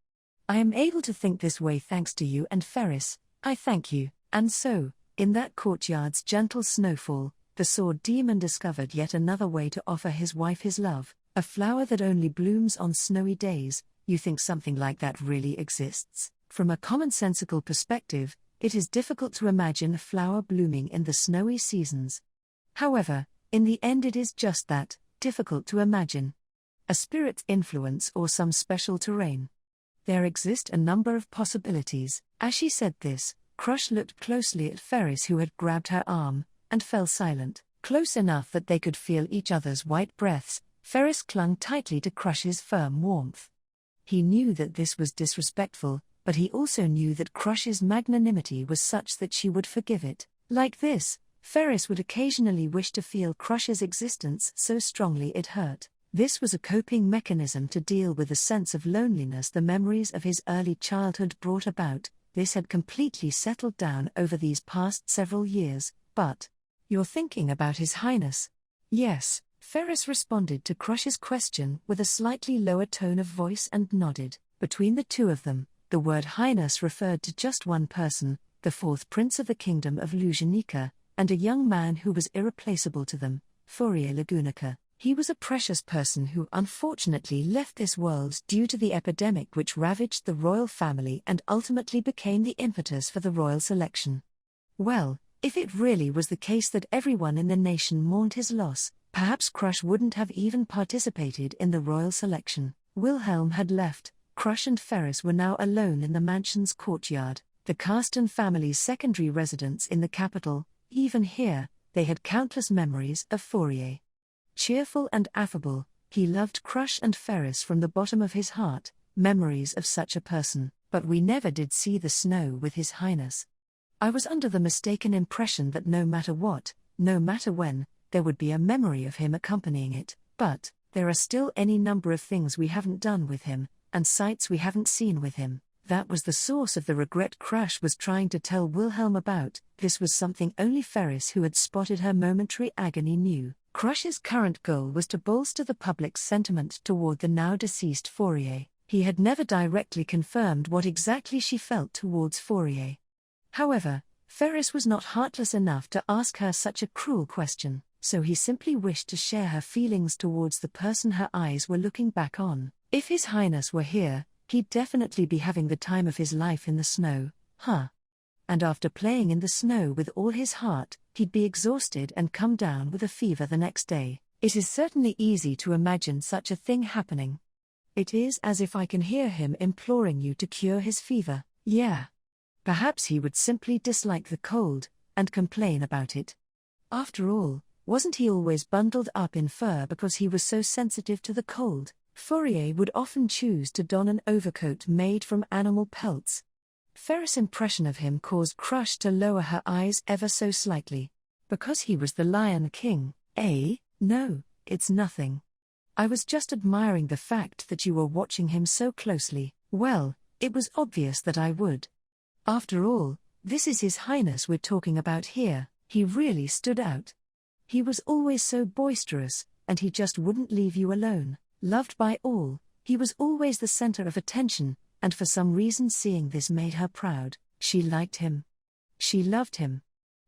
I am able to think this way thanks to you and Ferris. I thank you. And so, in that courtyard's gentle snowfall, the sword demon discovered yet another way to offer his wife his love, a flower that only blooms on snowy days. You think something like that really exists? From a commonsensical perspective, it is difficult to imagine a flower blooming in the snowy seasons. However, in the end it is just that, difficult to imagine. A spirit's influence or some special terrain. There exist a number of possibilities. As she said this, Crush looked closely at Ferris, who had grabbed her arm, and fell silent. Close enough that they could feel each other's white breaths, Ferris clung tightly to Crush's firm warmth. He knew that this was disrespectful, but he also knew that Crush's magnanimity was such that she would forgive it. Like this, Ferris would occasionally wish to feel Crush's existence so strongly it hurt. This was a coping mechanism to deal with the sense of loneliness the memories of his early childhood brought about. This had completely settled down over these past several years, but... You're thinking about His Highness? Yes, Ferris responded to Crush's question with a slightly lower tone of voice and nodded. Between the two of them, the word Highness referred to just one person, the fourth prince of the kingdom of Lujanica, and a young man who was irreplaceable to them, Fourier Lagunica. He was a precious person who unfortunately left this world due to the epidemic which ravaged the royal family and ultimately became the impetus for the royal selection. Well, if it really was the case that everyone in the nation mourned his loss, perhaps Crush wouldn't have even participated in the royal selection. Wilhelm had left. Crush and Ferris were now alone in the mansion's courtyard, the Carsten family's secondary residence in the capital. Even here, they had countless memories of Fourier. Cheerful and affable, he loved Crush and Ferris from the bottom of his heart, memories of such a person, but we never did see the snow with His Highness. I was under the mistaken impression that no matter what, no matter when, there would be a memory of him accompanying it, but there are still any number of things we haven't done with him, and sights we haven't seen with him. That was the source of the regret Crush was trying to tell Wilhelm about. This was something only Ferris, who had spotted her momentary agony, knew. Crush's current goal was to bolster the public's sentiment toward the now deceased Fourier. He had never directly confirmed what exactly she felt towards Fourier. However, Ferris was not heartless enough to ask her such a cruel question, so he simply wished to share her feelings towards the person her eyes were looking back on. If His Highness were here, he'd definitely be having the time of his life in the snow, huh? And after playing in the snow with all his heart, he'd be exhausted and come down with a fever the next day. It is certainly easy to imagine such a thing happening. It is as if I can hear him imploring you to cure his fever. Yeah. Perhaps he would simply dislike the cold, and complain about it. After all, wasn't he always bundled up in fur because he was so sensitive to the cold? Fourier would often choose to don an overcoat made from animal pelts. Ferris' impression of him caused Crush to lower her eyes ever so slightly. Because he was the Lion King, eh? No, it's nothing. I was just admiring the fact that you were watching him so closely. Well, it was obvious that I would. After all, this is His Highness we're talking about here. He really stood out. He was always so boisterous, and he just wouldn't leave you alone. Loved by all, he was always the center of attention, and for some reason seeing this made her proud. She liked him. She loved him.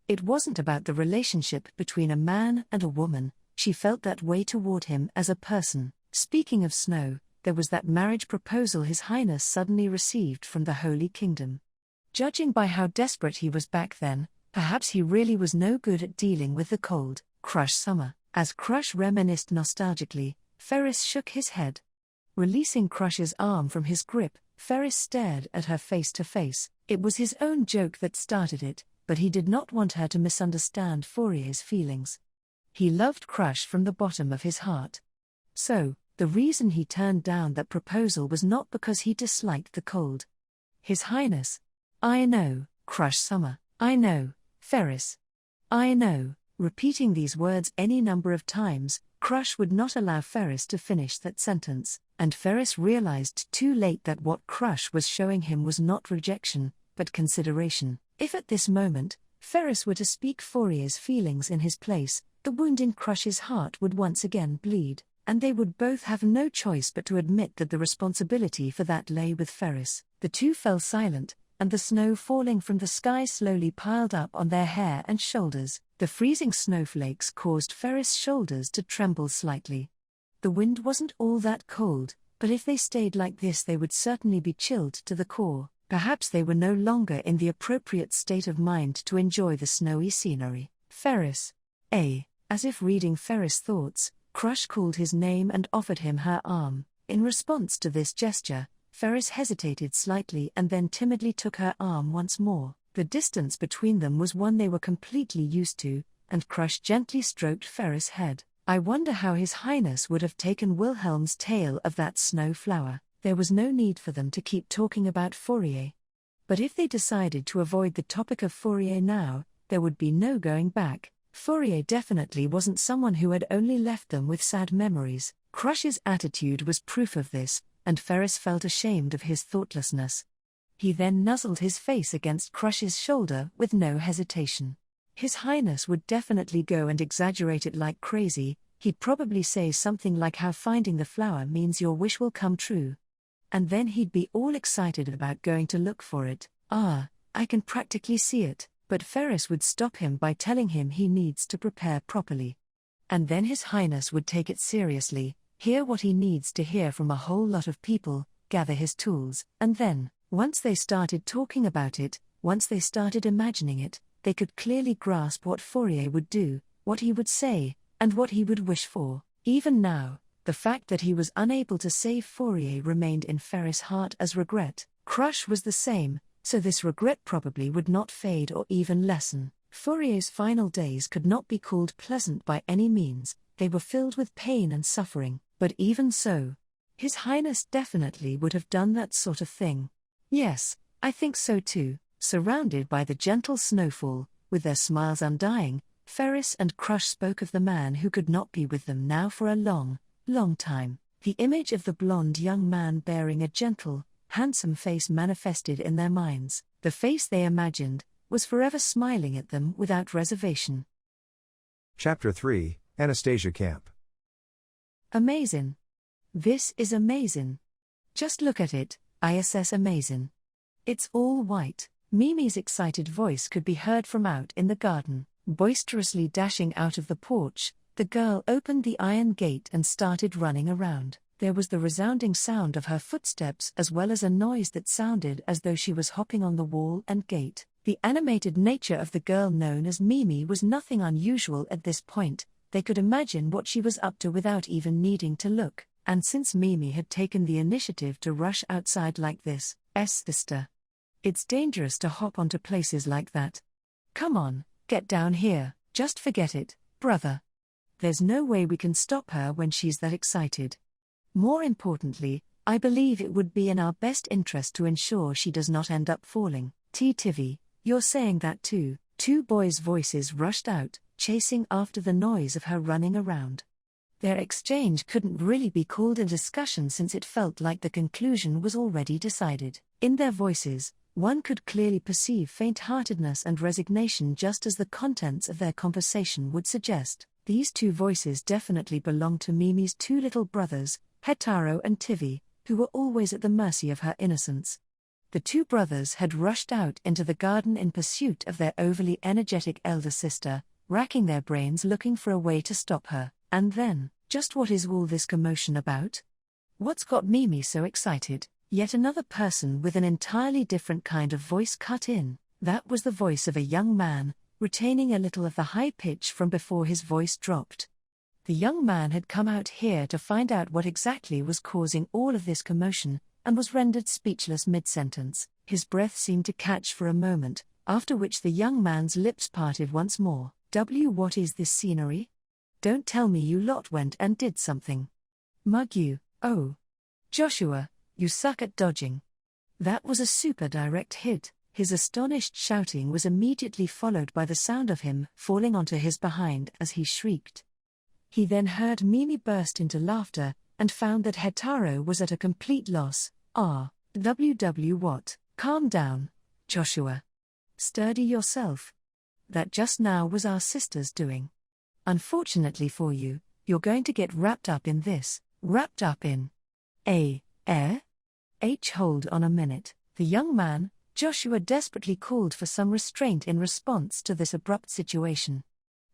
It wasn't about the relationship between a man and a woman, she felt that way toward him as a person. Speaking of snow, there was that marriage proposal His Highness suddenly received from the Holy Kingdom. Judging by how desperate he was back then, perhaps he really was no good at dealing with the cold. Crush summer. As Crush reminisced nostalgically, Ferris shook his head. Releasing Crush's arm from his grip, Ferris stared at her face to face. It was his own joke that started it, but he did not want her to misunderstand Fourier's feelings. He loved Crush from the bottom of his heart. So, the reason he turned down that proposal was not because he disliked the cold. His Highness. I know, Crush summer. I know, Ferris. I know. Repeating these words any number of times, Crush would not allow Ferris to finish that sentence, and Ferris realized too late that what Crush was showing him was not rejection, but consideration. If at this moment, Ferris were to speak Fourier's feelings in his place, the wound in Crush's heart would once again bleed, and they would both have no choice but to admit that the responsibility for that lay with Ferris. The two fell silent, and the snow falling from the sky slowly piled up on their hair and shoulders. The freezing snowflakes caused Ferris' shoulders to tremble slightly. The wind wasn't all that cold, but if they stayed like this they would certainly be chilled to the core. Perhaps they were no longer in the appropriate state of mind to enjoy the snowy scenery. Ferris. As if reading Ferris' thoughts, Crush called his name and offered him her arm. In response to this gesture, Ferris hesitated slightly and then timidly took her arm once more. The distance between them was one they were completely used to, and Crush gently stroked Ferris' head. I wonder how His Highness would have taken Wilhelm's tale of that snow flower. There was no need for them to keep talking about Fourier. But if they decided to avoid the topic of Fourier now, there would be no going back. Fourier definitely wasn't someone who had only left them with sad memories. Crush's attitude was proof of this, and Ferris felt ashamed of his thoughtlessness. He then nuzzled his face against Crush's shoulder with no hesitation. His Highness would definitely go and exaggerate it like crazy. He'd probably say something like how finding the flower means your wish will come true. And then he'd be all excited about going to look for it. I can practically see it, but Ferris would stop him by telling him he needs to prepare properly. And then His Highness would take it seriously, hear what he needs to hear from a whole lot of people, gather his tools, and then, once they started talking about it, once they started imagining it, they could clearly grasp what Fourier would do, what he would say, and what he would wish for. Even now, the fact that he was unable to save Fourier remained in Ferris' heart as regret. Crush was the same, so this regret probably would not fade or even lessen. Fourier's final days could not be called pleasant by any means, they were filled with pain and suffering, but even so, His Highness definitely would have done that sort of thing. Yes, I think so too. Surrounded by the gentle snowfall, with their smiles undying, Ferris and Crush spoke of the man who could not be with them now for a long, long time. The image of the blonde young man bearing a gentle, handsome face manifested in their minds. The face they imagined was forever smiling at them without reservation. Chapter 3, Anastasia Camp. Amazing. This is amazing. Just look at it, ISS amazing. It's all white. Mimi's excited voice could be heard from out in the garden. Boisterously dashing out of the porch, the girl opened the iron gate and started running around. There was the resounding sound of her footsteps as well as a noise that sounded as though she was hopping on the wall and gate. The animated nature of the girl known as Mimi was nothing unusual at this point. They could imagine what she was up to without even needing to look. And since Mimi had taken the initiative to rush outside like this, sister. It's dangerous to hop onto places like that. Come on, get down here, just forget it, brother. There's no way we can stop her when she's that excited. More importantly, I believe it would be in our best interest to ensure she does not end up falling. Tivy, you're saying that too. Two boys' voices rushed out, chasing after the noise of her running around. Their exchange couldn't really be called a discussion since it felt like the conclusion was already decided. In their voices, one could clearly perceive faint-heartedness and resignation just as the contents of their conversation would suggest. These two voices definitely belonged to Mimi's two little brothers, Hetaro and Tivy, who were always at the mercy of her innocence. The two brothers had rushed out into the garden in pursuit of their overly energetic elder sister, racking their brains looking for a way to stop her. And then, just what is all this commotion about? What's got Mimi so excited? Yet another person with an entirely different kind of voice cut in. That was the voice of a young man, retaining a little of the high pitch from before his voice dropped. The young man had come out here to find out what exactly was causing all of this commotion, and was rendered speechless mid-sentence. His breath seemed to catch for a moment, after which the young man's lips parted once more. What is this scenery? Don't tell me you lot went and did something. Mug you, oh. Joshua, you suck at dodging. That was a super direct hit. His astonished shouting was immediately followed by the sound of him falling onto his behind as he shrieked. He then heard Mimi burst into laughter, and found that Hetaro was at a complete loss. What? Calm down, Joshua. Sturdy yourself. That just now was our sister's doing. Unfortunately for you, you're going to get wrapped up in this. Wrapped up in hold on a minute. The young man, Joshua, desperately called for some restraint in response to this abrupt situation.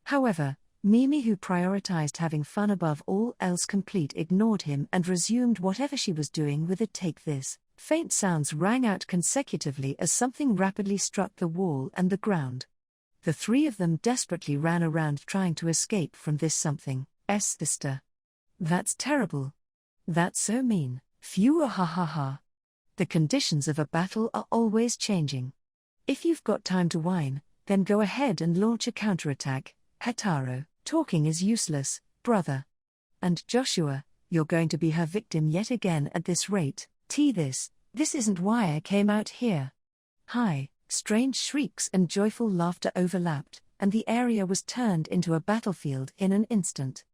However, Mimi, who prioritized having fun above all else, ignored him and resumed whatever she was doing with it. Take this. Faint sounds rang out consecutively as something rapidly struck the wall and the ground. The three of them desperately ran around trying to escape from this something. Sister. That's terrible. That's so mean. Phew, ha ha ha. The conditions of a battle are always changing. If you've got time to whine, then go ahead and launch a counterattack. Hetaro, talking is useless, brother. And Joshua, you're going to be her victim yet again at this rate. This isn't why I came out here. Hi. Strange shrieks and joyful laughter overlapped, and the area was turned into a battlefield in an instant.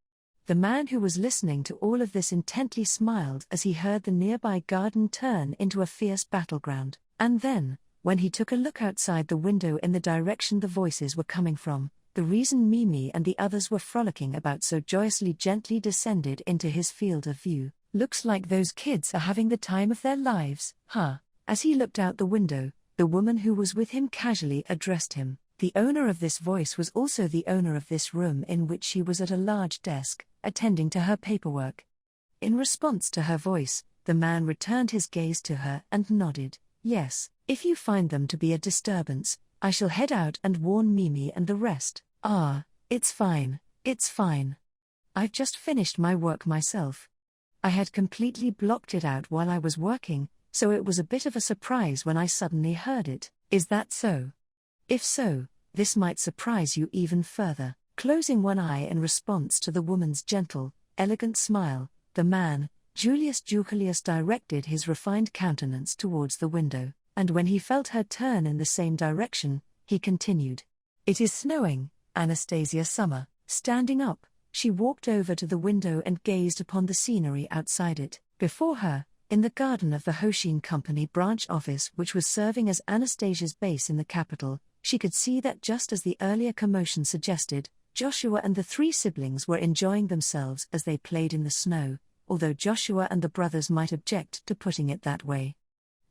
The man who was listening to all of this intently smiled as he heard the nearby garden turn into a fierce battleground, and then, when he took a look outside the window in the direction the voices were coming from, the reason Mimi and the others were frolicking about so joyously gently descended into his field of view. Looks like those kids are having the time of their lives, huh? As he looked out the window, The woman who was with him casually addressed him. The owner of this voice was also the owner of this room in which she was at a large desk, attending to her paperwork. In response to her voice, the man returned his gaze to her and nodded. Yes, if you find them to be a disturbance, I shall head out and warn Mimi and the rest. Ah, it's fine, it's fine. I've just finished my work myself. I had completely blocked it out while I was working, so it was a bit of a surprise when I suddenly heard it. Is that so? If so, this might surprise you even further. Closing one eye in response to the woman's gentle, elegant smile, the man, Julius Julius, directed his refined countenance towards the window, and when he felt her turn in the same direction, he continued. It is snowing, Anastasia Summer. Standing up, she walked over to the window and gazed upon the scenery outside it. Before her, in the garden of the Hoshin Company branch office, which was serving as Anastasia's base in the capital, she could see that just as the earlier commotion suggested, Joshua and the three siblings were enjoying themselves as they played in the snow, although Joshua and the brothers might object to putting it that way.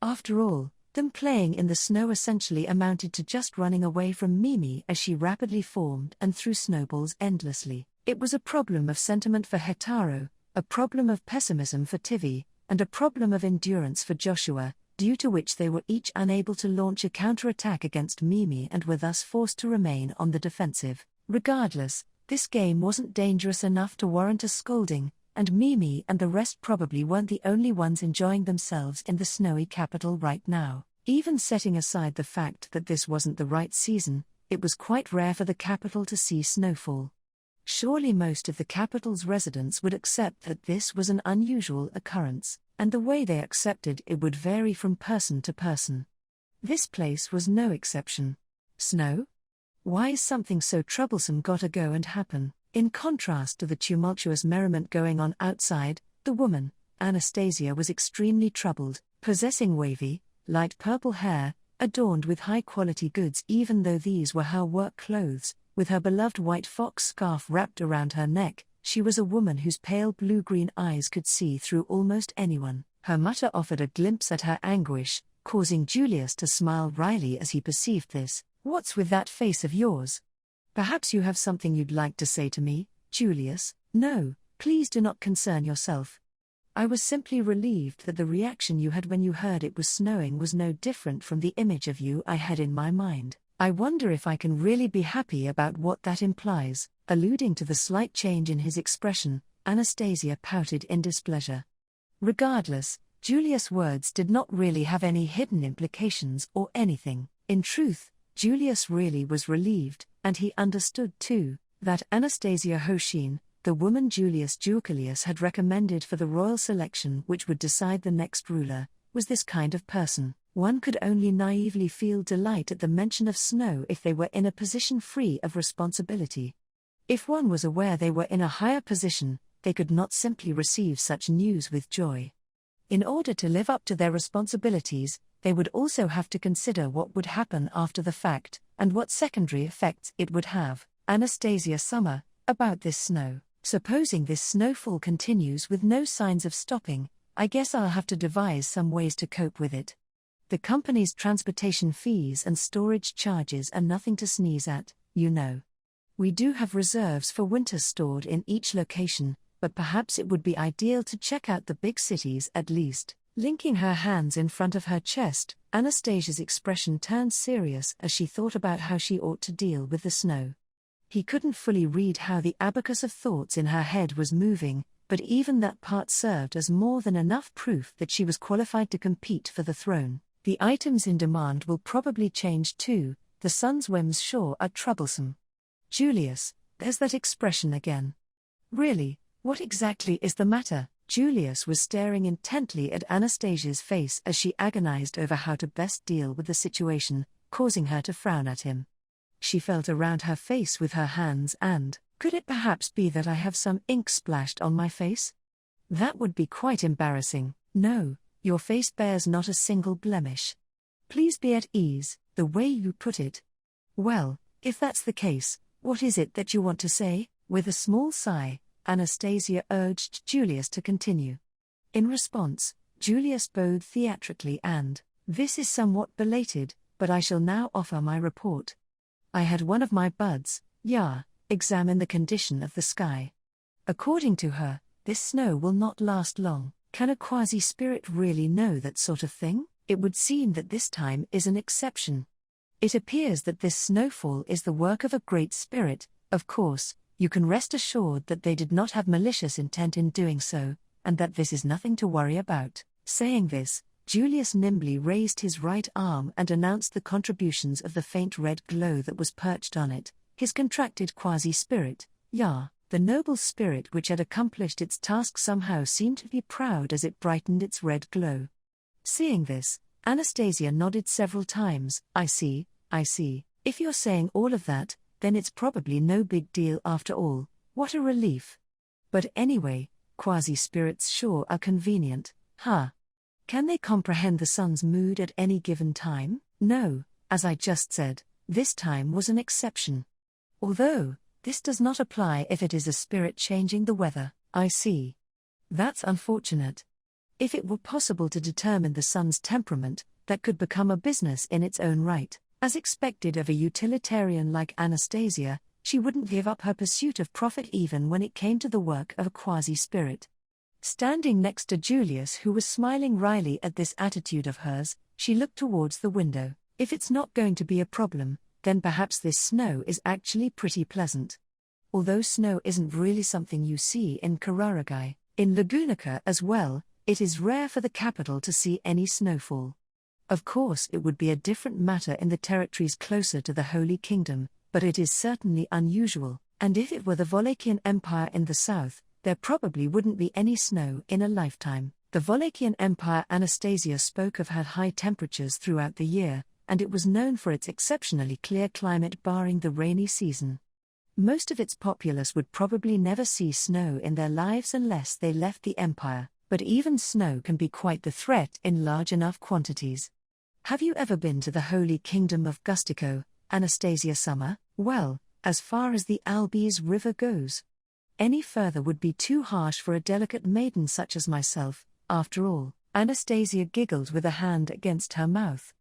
After all, them playing in the snow essentially amounted to just running away from Mimi as she rapidly formed and threw snowballs endlessly. It was a problem of sentiment for Hetaro, a problem of pessimism for Tivi, and a problem of endurance for Joshua, due to which they were each unable to launch a counterattack against Mimi and were thus forced to remain on the defensive. Regardless, this game wasn't dangerous enough to warrant a scolding, and Mimi and the rest probably weren't the only ones enjoying themselves in the snowy capital right now. Even setting aside the fact that this wasn't the right season, it was quite rare for the capital to see snowfall. Surely most of the capital's residents would accept that this was an unusual occurrence, and the way they accepted it would vary from person to person. This place was no exception. Snow? Why is something so troublesome gotta go and happen? In contrast to the tumultuous merriment going on outside, the woman, Anastasia, was extremely troubled, possessing wavy, light purple hair, adorned with high-quality goods even though these were her work clothes. With her beloved white fox scarf wrapped around her neck, she was a woman whose pale blue-green eyes could see through almost anyone. Her mutter offered a glimpse at her anguish, causing Julius to smile wryly as he perceived this. What's with that face of yours? Perhaps you have something you'd like to say to me, Julius? No, please do not concern yourself. I was simply relieved that the reaction you had when you heard it was snowing was no different from the image of you I had in my mind. I wonder if I can really be happy about what that implies. Alluding to the slight change in his expression, Anastasia pouted in displeasure. Regardless, Julius' words did not really have any hidden implications or anything. In truth, Julius really was relieved, and he understood too, that Anastasia Hoshin, the woman Julius Julius had recommended for the royal selection which would decide the next ruler, was this kind of person. One could only naively feel delight at the mention of snow if they were in a position free of responsibility. If one was aware they were in a higher position, they could not simply receive such news with joy. In order to live up to their responsibilities, they would also have to consider what would happen after the fact, and what secondary effects it would have. Anastasia Summer, about this snow. Supposing this snowfall continues with no signs of stopping, I guess I'll have to devise some ways to cope with it. The company's transportation fees and storage charges are nothing to sneeze at, you know. We do have reserves for winter stored in each location, but perhaps it would be ideal to check out the big cities at least. Linking her hands in front of her chest, Anastasia's expression turned serious as she thought about how she ought to deal with the snow. He couldn't fully read how the abacus of thoughts in her head was moving, but even that part served as more than enough proof that she was qualified to compete for the throne. The items in demand will probably change too. The sun's whims sure are troublesome. Julius, there's that expression again. Really, what exactly is the matter? Julius was staring intently at Anastasia's face as she agonized over how to best deal with the situation, causing her to frown at him. She felt around her face with her hands and, could it perhaps be that I have some ink splashed on my face? That would be quite embarrassing. No. Your face bears not a single blemish. Please be at ease, the way you put it. Well, if that's the case, what is it that you want to say? With a small sigh, Anastasia urged Julius to continue. In response, Julius bowed theatrically and, This is somewhat belated, but I shall now offer my report. I had one of my buds, examine the condition of the sky. According to her, this snow will not last long. Can a quasi-spirit really know that sort of thing? It would seem that this time is an exception. It appears that this snowfall is the work of a great spirit. Of course, you can rest assured that they did not have malicious intent in doing so, and that this is nothing to worry about. Saying this, Julius nimbly raised his right arm and announced the contributions of the faint red glow that was perched on it, his contracted quasi-spirit, the noble spirit which had accomplished its task somehow seemed to be proud as it brightened its red glow. Seeing this, Anastasia nodded several times. I see. If you're saying all of that, then it's probably no big deal after all. What a relief. But anyway, quasi-spirits sure are convenient, huh? Can they comprehend the sun's mood at any given time? No, as I just said, this time was an exception. Although, this does not apply if it is a spirit changing the weather. I see. That's unfortunate. If it were possible to determine the sun's temperament, that could become a business in its own right. As expected of a utilitarian like Anastasia, she wouldn't give up her pursuit of profit even when it came to the work of a quasi-spirit. Standing next to Julius, who was smiling wryly at this attitude of hers, she looked towards the window. If it's not going to be a problem, then perhaps this snow is actually pretty pleasant. Although snow isn't really something you see in Kararagai, in Lagunica as well, it is rare for the capital to see any snowfall. Of course, it would be a different matter in the territories closer to the Holy Kingdom, but it is certainly unusual, and if it were the Wallachian Empire in the south, there probably wouldn't be any snow in a lifetime. The Wallachian Empire Anastasia spoke of had high temperatures throughout the year, and it was known for its exceptionally clear climate barring the rainy season. Most of its populace would probably never see snow in their lives unless they left the empire, but even snow can be quite the threat in large enough quantities. Have you ever been to the Holy Kingdom of Gustico, Anastasia Summer? Well, as far as the Albis River goes. Any further would be too harsh for a delicate maiden such as myself, after all. Anastasia giggled with a hand against her mouth.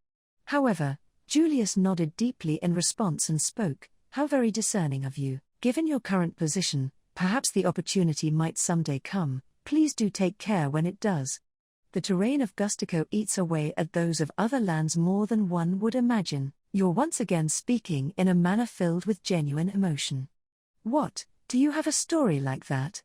However, Julius nodded deeply in response and spoke. How very discerning of you. Given your current position, perhaps the opportunity might someday come. Please do take care when it does. The terrain of Gustico eats away at those of other lands more than one would imagine. You're once again speaking in a manner filled with genuine emotion. What, do you have a story like that?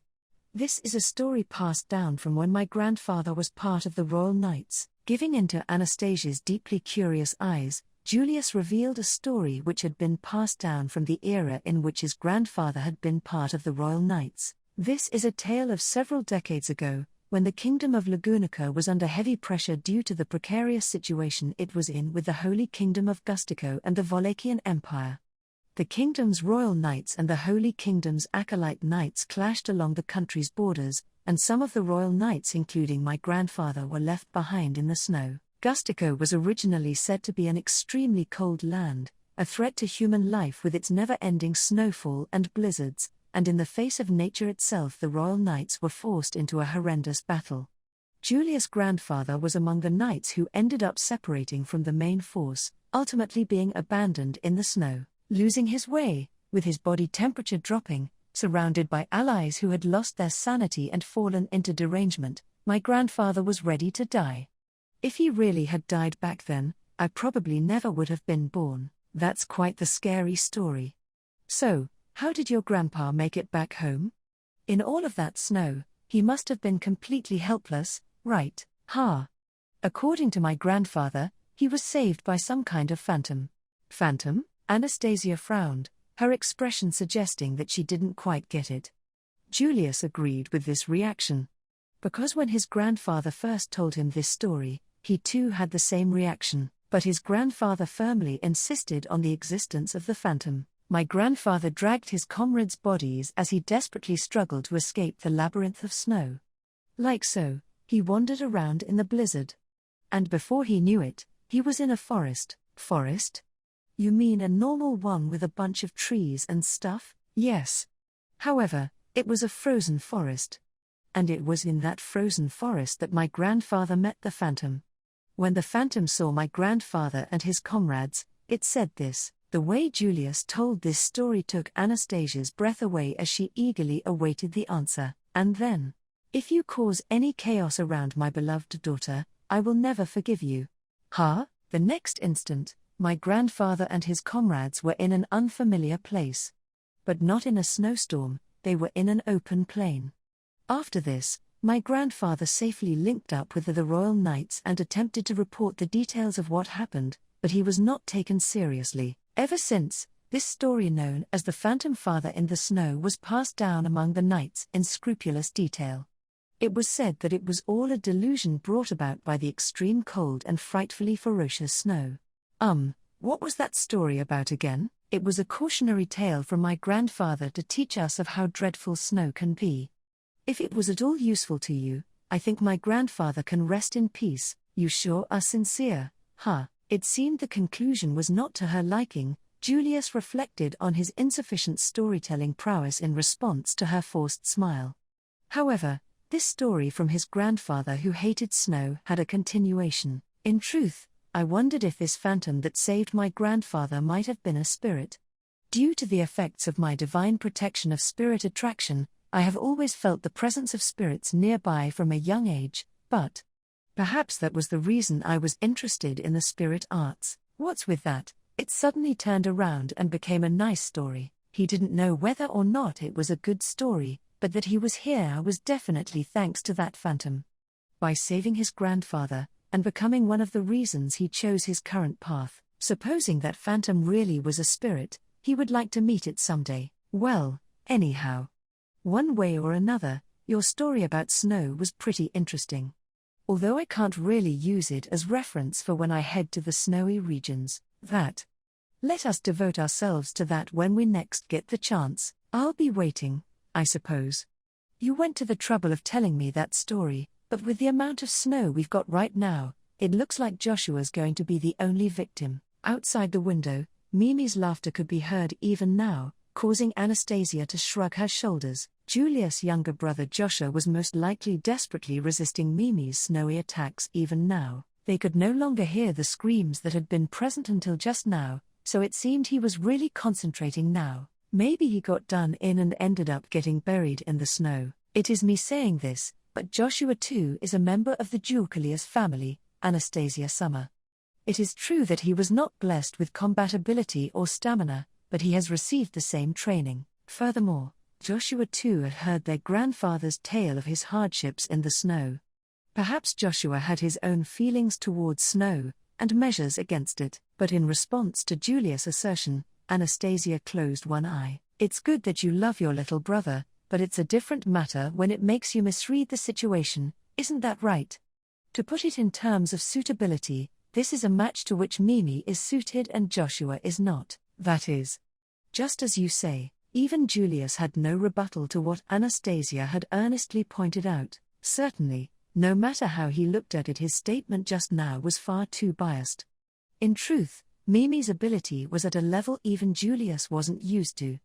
This is a story passed down from when my grandfather was part of the Royal Knights. Giving into Anastasia's deeply curious eyes, Julius revealed a story which had been passed down from the era in which his grandfather had been part of the Royal Knights. This is a tale of several decades ago, when the Kingdom of Lagunica was under heavy pressure due to the precarious situation it was in with the Holy Kingdom of Gustico and the Wallachian Empire. The kingdom's royal knights and the Holy Kingdom's acolyte knights clashed along the country's borders, and some of the royal knights, including my grandfather, were left behind in the snow. Gustico was originally said to be an extremely cold land, a threat to human life with its never-ending snowfall and blizzards, and in the face of nature itself the royal knights were forced into a horrendous battle. Julius' grandfather was among the knights who ended up separating from the main force, ultimately being abandoned in the snow. Losing his way, with his body temperature dropping, surrounded by allies who had lost their sanity and fallen into derangement, my grandfather was ready to die. If he really had died back then, I probably never would have been born. That's quite the scary story. So, how did your grandpa make it back home? In all of that snow, he must have been completely helpless, right? According to my grandfather, he was saved by some kind of phantom. Phantom? Anastasia frowned, her expression suggesting that she didn't quite get it. Julius agreed with this reaction. Because when his grandfather first told him this story, he too had the same reaction, but his grandfather firmly insisted on the existence of the phantom. My grandfather dragged his comrades' bodies as he desperately struggled to escape the labyrinth of snow. Like so, he wandered around in the blizzard. And before he knew it, he was in a forest. Forest? You mean a normal one with a bunch of trees and stuff? Yes. However, it was a frozen forest. And it was in that frozen forest that my grandfather met the phantom. When the phantom saw my grandfather and his comrades, it said this. The way Julius told this story took Anastasia's breath away as she eagerly awaited the answer. And then, if you cause any chaos around my beloved daughter, I will never forgive you. Huh? The next instant, my grandfather and his comrades were in an unfamiliar place. But not in a snowstorm, they were in an open plain. After this, my grandfather safely linked up with the royal knights and attempted to report the details of what happened, but he was not taken seriously. Ever since, this story known as the Phantom Father in the Snow was passed down among the knights in scrupulous detail. It was said that it was all a delusion brought about by the extreme cold and frightfully ferocious snow. What was that story about again? It was a cautionary tale from my grandfather to teach us of how dreadful snow can be. If it was at all useful to you, I think my grandfather can rest in peace. You sure are sincere, huh? It seemed the conclusion was not to her liking. Julius reflected on his insufficient storytelling prowess in response to her forced smile. However, this story from his grandfather who hated snow had a continuation. In truth, I wondered if this phantom that saved my grandfather might have been a spirit. Due to the effects of my divine protection of spirit attraction, I have always felt the presence of spirits nearby from a young age, but perhaps that was the reason I was interested in the spirit arts. What's with that? It suddenly turned around and became a nice story. He didn't know whether or not it was a good story, but that he was here was definitely thanks to that phantom. By saving his grandfather, and becoming one of the reasons he chose his current path, supposing that phantom really was a spirit, he would like to meet it someday. Well, anyhow. One way or another, your story about snow was pretty interesting. Although I can't really use it as reference for when I head to the snowy regions, let us devote ourselves to that when we next get the chance. I'll be waiting, I suppose. You went to the trouble of telling me that story, but with the amount of snow we've got right now, it looks like Joshua's going to be the only victim. Outside the window, Mimi's laughter could be heard even now, causing Anastasia to shrug her shoulders. Julius' younger brother Joshua was most likely desperately resisting Mimi's snowy attacks even now. They could no longer hear the screams that had been present until just now, so it seemed he was really concentrating now. Maybe he got done in and ended up getting buried in the snow. It is me saying this, but Joshua too is a member of the Dulcalius family, Anastasia Summer. It is true that he was not blessed with combat ability or stamina, but he has received the same training. Furthermore, Joshua too had heard their grandfather's tale of his hardships in the snow. Perhaps Joshua had his own feelings towards snow, and measures against it, but in response to Julius' assertion, Anastasia closed one eye. It's good that you love your little brother, but it's a different matter when it makes you misread the situation, isn't that right? To put it in terms of suitability, this is a match to which Mimi is suited and Joshua is not. That is, just as you say. Even Julius had no rebuttal to what Anastasia had earnestly pointed out. Certainly, no matter how he looked at it, his statement just now was far too biased. In truth, Mimi's ability was at a level even Julius wasn't used to.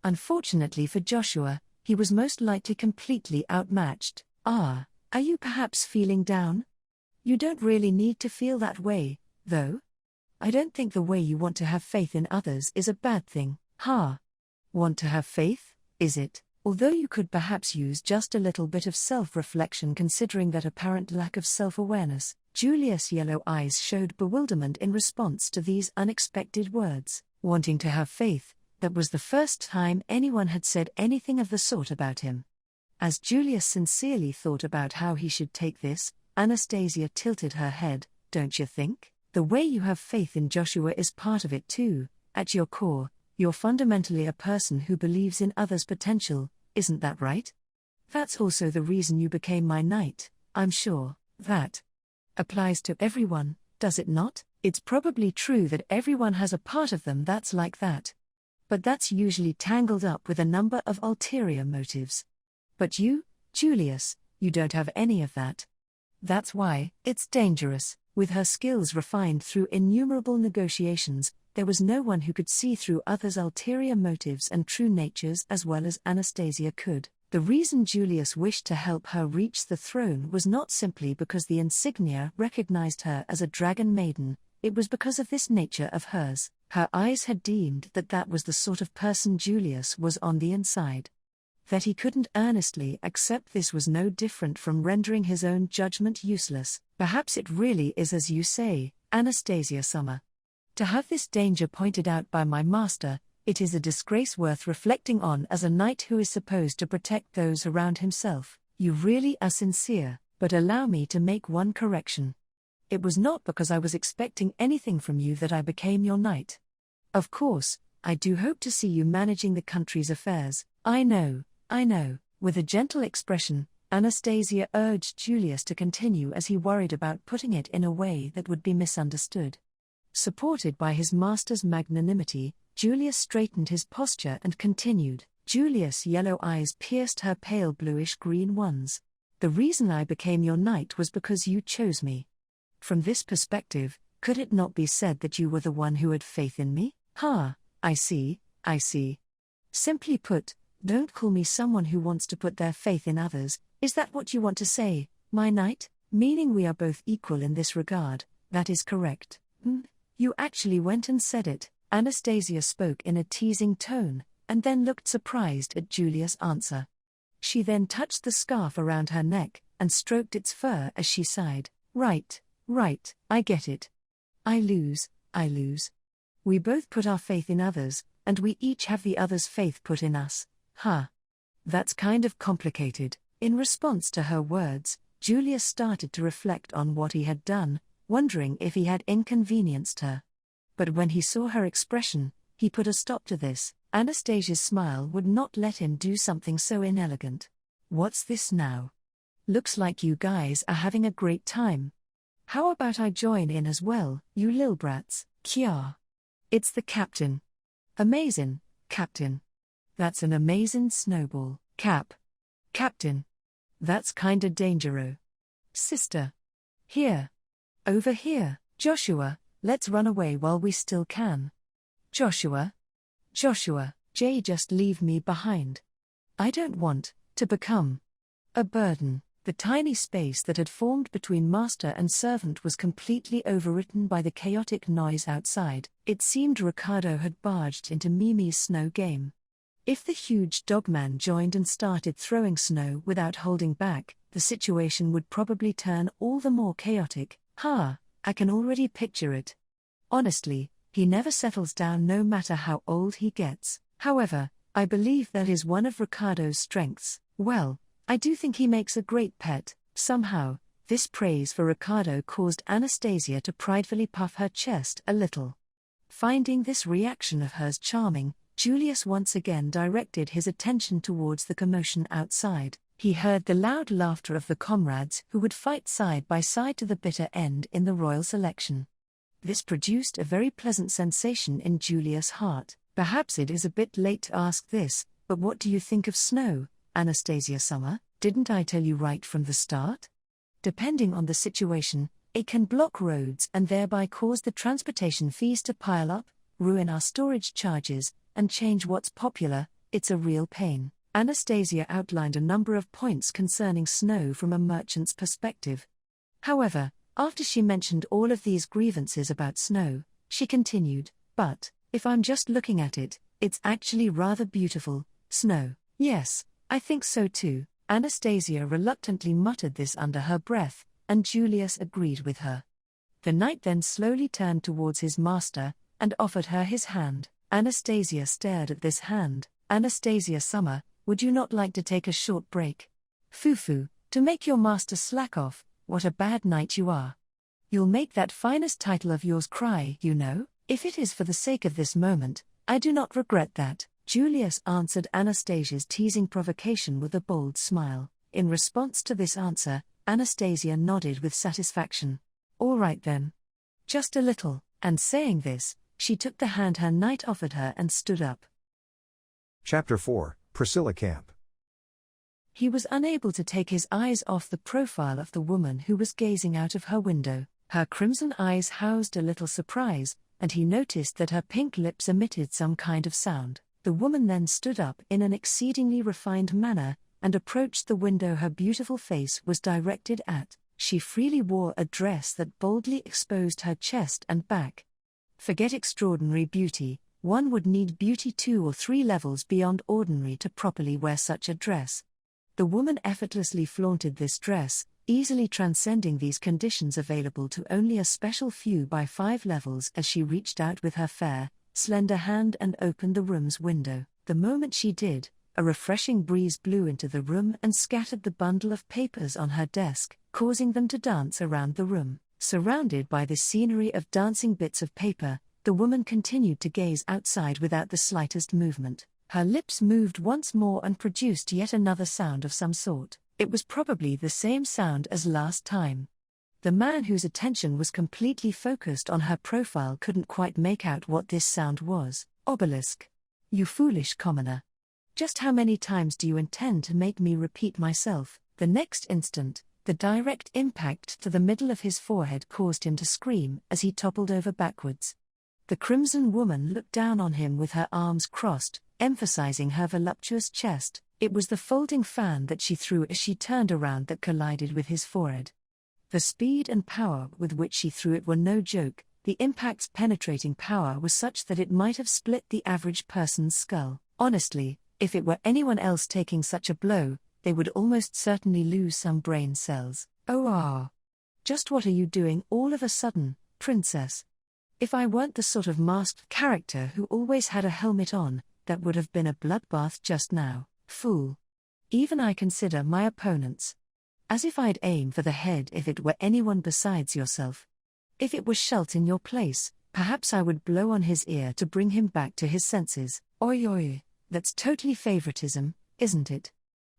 Unfortunately for Joshua, he was most likely completely outmatched. Are you perhaps feeling down? You don't really need to feel that way, though. I don't think the way you want to have faith in others is a bad thing. Want to have faith, is it? Although you could perhaps use just a little bit of self-reflection considering that apparent lack of self-awareness. Julius' yellow eyes showed bewilderment in response to these unexpected words. Wanting to have faith, that was the first time anyone had said anything of the sort about him. As Julius sincerely thought about how he should take this, Anastasia tilted her head. Don't you think? The way you have faith in Joshua is part of it too. At your core, you're fundamentally a person who believes in others' potential, isn't that right? That's also the reason you became my knight. I'm sure that applies to everyone, does it not? It's probably true that everyone has a part of them that's like that. But that's usually tangled up with a number of ulterior motives. But you, Julius, you don't have any of that. That's why it's dangerous. With her skills refined through innumerable negotiations, there was no one who could see through others' ulterior motives and true natures as well as Anastasia could. The reason Julius wished to help her reach the throne was not simply because the insignia recognized her as a dragon maiden, it was because of this nature of hers. Her eyes had deemed that that was the sort of person Julius was on the inside. That he couldn't earnestly accept this was no different from rendering his own judgment useless. Perhaps it really is as you say, Anastasia-sama. To have this danger pointed out by my master, it is a disgrace worth reflecting on as a knight who is supposed to protect those around himself. You really are sincere, but allow me to make one correction. It was not because I was expecting anything from you that I became your knight. Of course, I do hope to see you managing the country's affairs. I know. With a gentle expression, Anastasia urged Julius to continue as he worried about putting it in a way that would be misunderstood. Supported by his master's magnanimity, Julius straightened his posture and continued. Julius' yellow eyes pierced her pale bluish-green ones. The reason I became your knight was because you chose me. From this perspective, could it not be said that you were the one who had faith in me? I see. Simply put, don't call me someone who wants to put their faith in others. Is that what you want to say, my knight? Meaning we are both equal in this regard. That is correct. You actually went and said it. Anastasia spoke in a teasing tone, and then looked surprised at Julius' answer. She then touched the scarf around her neck, and stroked its fur as she sighed. Right, I get it. I lose. We both put our faith in others, and we each have the other's faith put in us. That's kind of complicated. In response to her words, Julius started to reflect on what he had done, wondering if he had inconvenienced her. But when he saw her expression, he put a stop to this. Anastasia's smile would not let him do something so inelegant. What's this now? Looks like you guys are having a great time. How about I join in as well, you lil brats? Kya. It's the captain. Amazing, captain. That's an amazing snowball. Captain. That's kinda dangerous. Sister. Here. Over here. Joshua, let's run away while we still can. Joshua, Jay, just leave me behind. I don't want to become a burden. The tiny space that had formed between master and servant was completely overwritten by the chaotic noise outside. It seemed Ricardo had barged into Mimi's snow game. If the huge dogman joined and started throwing snow without holding back, the situation would probably turn all the more chaotic. I can already picture it. Honestly, he never settles down no matter how old he gets. However, I believe that is one of Ricardo's strengths. Well, I do think he makes a great pet. Somehow, this praise for Ricardo caused Anastasia to pridefully puff her chest a little. Finding this reaction of hers charming, Julius once again directed his attention towards the commotion outside. He heard the loud laughter of the comrades who would fight side by side to the bitter end in the royal selection. This produced a very pleasant sensation in Julius' heart. Perhaps it is a bit late to ask this, but what do you think of snow, Anastasia-sama? Didn't I tell you right from the start? Depending on the situation, it can block roads and thereby cause the transportation fees to pile up, ruin our storage charges, and change what's popular. It's a real pain. Anastasia outlined a number of points concerning snow from a merchant's perspective. However, after she mentioned all of these grievances about snow, she continued, but, if I'm just looking at it, it's actually rather beautiful. Snow. Yes, I think so too. Anastasia reluctantly muttered this under her breath, and Julius agreed with her. The knight then slowly turned towards his master, and offered her his hand. Anastasia stared at this hand. Anastasia-sama, would you not like to take a short break? Fufu, to make your master slack off, what a bad knight you are. You'll make that finest title of yours cry, you know. If it is for the sake of this moment, I do not regret that. Julius answered Anastasia's teasing provocation with a bold smile. In response to this answer, Anastasia nodded with satisfaction. All right then. Just a little. And saying this, she took the hand her knight offered her and stood up. Chapter 4, Priscilla Camp. He was unable to take his eyes off the profile of the woman who was gazing out of her window. Her crimson eyes housed a little surprise, and he noticed that her pink lips emitted some kind of sound. The woman then stood up in an exceedingly refined manner, and approached the window her beautiful face was directed at. She freely wore a dress that boldly exposed her chest and back. Forget extraordinary beauty, one would need beauty 2 or 3 levels beyond ordinary to properly wear such a dress. The woman effortlessly flaunted this dress, easily transcending these conditions available to only a special few by 5 levels as she reached out with her fair, slender hand and opened the room's window. The moment she did, a refreshing breeze blew into the room and scattered the bundle of papers on her desk, causing them to dance around the room. Surrounded by this scenery of dancing bits of paper, the woman continued to gaze outside without the slightest movement. Her lips moved once more and produced yet another sound of some sort. It was probably the same sound as last time. The man whose attention was completely focused on her profile couldn't quite make out what this sound was. Obelisk. You foolish commoner. Just how many times do you intend to make me repeat myself? The next instant, the direct impact to the middle of his forehead caused him to scream as he toppled over backwards. The crimson woman looked down on him with her arms crossed, emphasizing her voluptuous chest. It was the folding fan that she threw as she turned around that collided with his forehead. The speed and power with which she threw it were no joke. The impact's penetrating power was such that it might have split the average person's skull. Honestly, if it were anyone else taking such a blow, they would almost certainly lose some brain cells. Oh. Just what are you doing all of a sudden, princess? If I weren't the sort of masked character who always had a helmet on, that would have been a bloodbath just now. Fool. Even I consider my opponents. As if I'd aim for the head if it were anyone besides yourself. If it was Schult in your place, perhaps I would blow on his ear to bring him back to his senses. Oi. That's totally favoritism, isn't it?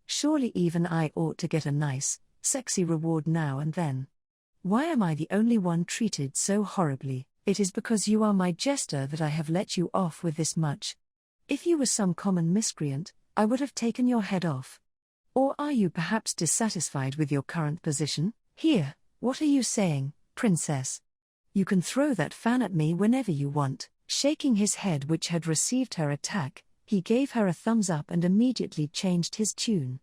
Surely even I ought to get a nice, sexy reward now and then. Why am I the only one treated so horribly? It is because you are my jester that I have let you off with this much. If you were some common miscreant, I would have taken your head off. Or are you perhaps dissatisfied with your current position? Here, what are you saying, princess? You can throw that fan at me whenever you want. Shaking his head which had received her attack, he gave her a thumbs up and immediately changed his tune.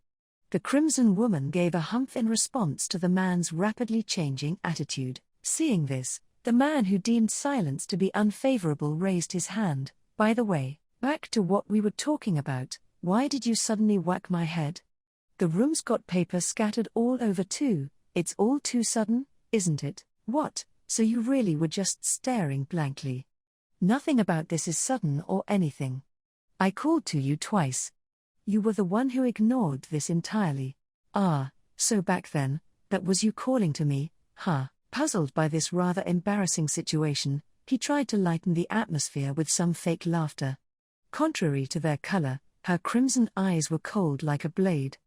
The crimson woman gave a humph in response to the man's rapidly changing attitude. Seeing this, the man who deemed silence to be unfavorable raised his hand. By the way, back to what we were talking about, why did you suddenly whack my head? The room's got paper scattered all over too. It's all too sudden, isn't it? What, so you really were just staring blankly? Nothing about this is sudden or anything. I called to you twice. You were the one who ignored this entirely. Ah, so back then, that was you calling to me, huh? Puzzled by this rather embarrassing situation, he tried to lighten the atmosphere with some fake laughter. Contrary to their color, her crimson eyes were cold like a blade.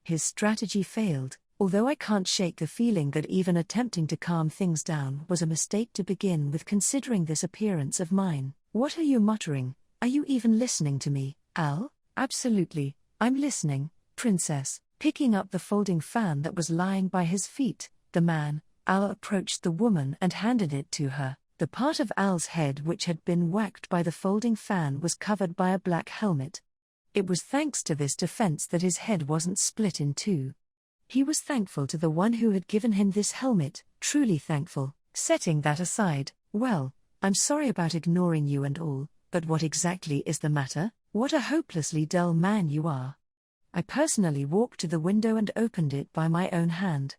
His strategy failed, although I can't shake the feeling that even attempting to calm things down was a mistake to begin with considering this appearance of mine. What are you muttering? Are you even listening to me, Al? Absolutely, I'm listening, princess. Picking up the folding fan that was lying by his feet, the man, Al, approached the woman and handed it to her. The part of Al's head which had been whacked by the folding fan was covered by a black helmet. It was thanks to this defense that his head wasn't split in two. He was thankful to the one who had given him this helmet, truly thankful. Setting that aside, well, I'm sorry about ignoring you and all, but what exactly is the matter? What a hopelessly dull man you are. I personally walked to the window and opened it by my own hand.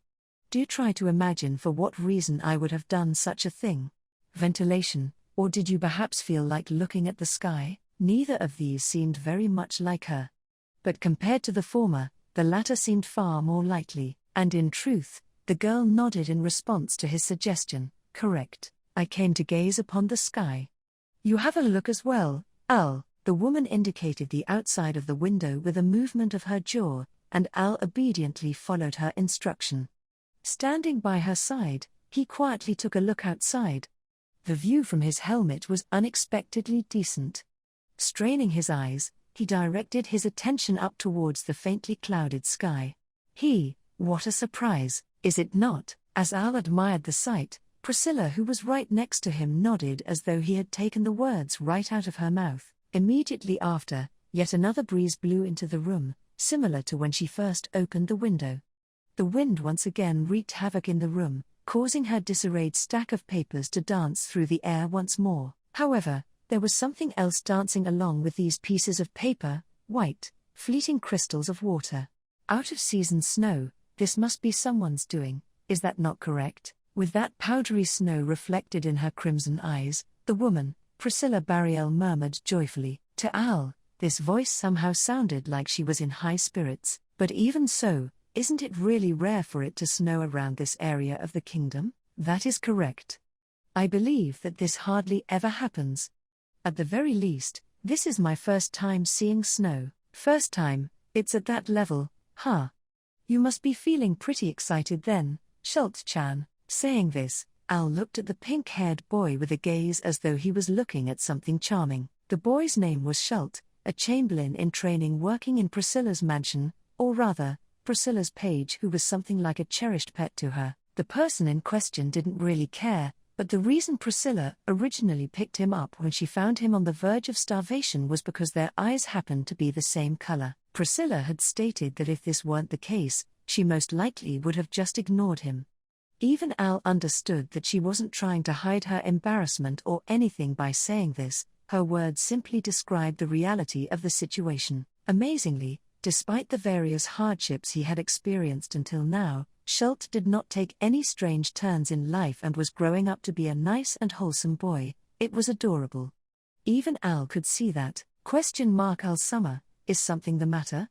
Do try to imagine for what reason I would have done such a thing. Ventilation, or did you perhaps feel like looking at the sky? Neither of these seemed very much like her. But compared to the former, the latter seemed far more likely, and in truth, the girl nodded in response to his suggestion. Correct, I came to gaze upon the sky. You have a look as well, Al. The woman indicated the outside of the window with a movement of her jaw, and Al obediently followed her instruction. Standing by her side, he quietly took a look outside. The view from his helmet was unexpectedly decent. Straining his eyes, he directed his attention up towards the faintly clouded sky. What a surprise, is it not? As Al admired the sight, Priscilla, who was right next to him, nodded as though he had taken the words right out of her mouth. Immediately after, yet another breeze blew into the room, similar to when she first opened the window. The wind once again wreaked havoc in the room, causing her disarrayed stack of papers to dance through the air once more. However, there was something else dancing along with these pieces of paper: white, fleeting crystals of water. Out-of-season snow, this must be someone's doing, is that not correct? With that powdery snow reflected in her crimson eyes, the woman, Priscilla Barriel, murmured joyfully. To Al, this voice somehow sounded like she was in high spirits. But even so, isn't it really rare for it to snow around this area of the kingdom? That is correct. I believe that this hardly ever happens. At the very least, this is my first time seeing snow. First time, it's at that level, huh? You must be feeling pretty excited then, Schultz-chan. Saying this, Al looked at the pink-haired boy with a gaze as though he was looking at something charming. The boy's name was Schultz, a chamberlain in training working in Priscilla's mansion, or rather, Priscilla's page, who was something like a cherished pet to her. The person in question didn't really care, but the reason Priscilla originally picked him up when she found him on the verge of starvation was because their eyes happened to be the same color. Priscilla had stated that if this weren't the case, she most likely would have just ignored him. Even Al understood that she wasn't trying to hide her embarrassment or anything by saying this. Her words simply described the reality of the situation. Amazingly, despite the various hardships he had experienced until now, Schultz did not take any strange turns in life and was growing up to be a nice and wholesome boy. It was adorable. Even Al could see that. Al Summer, is something the matter?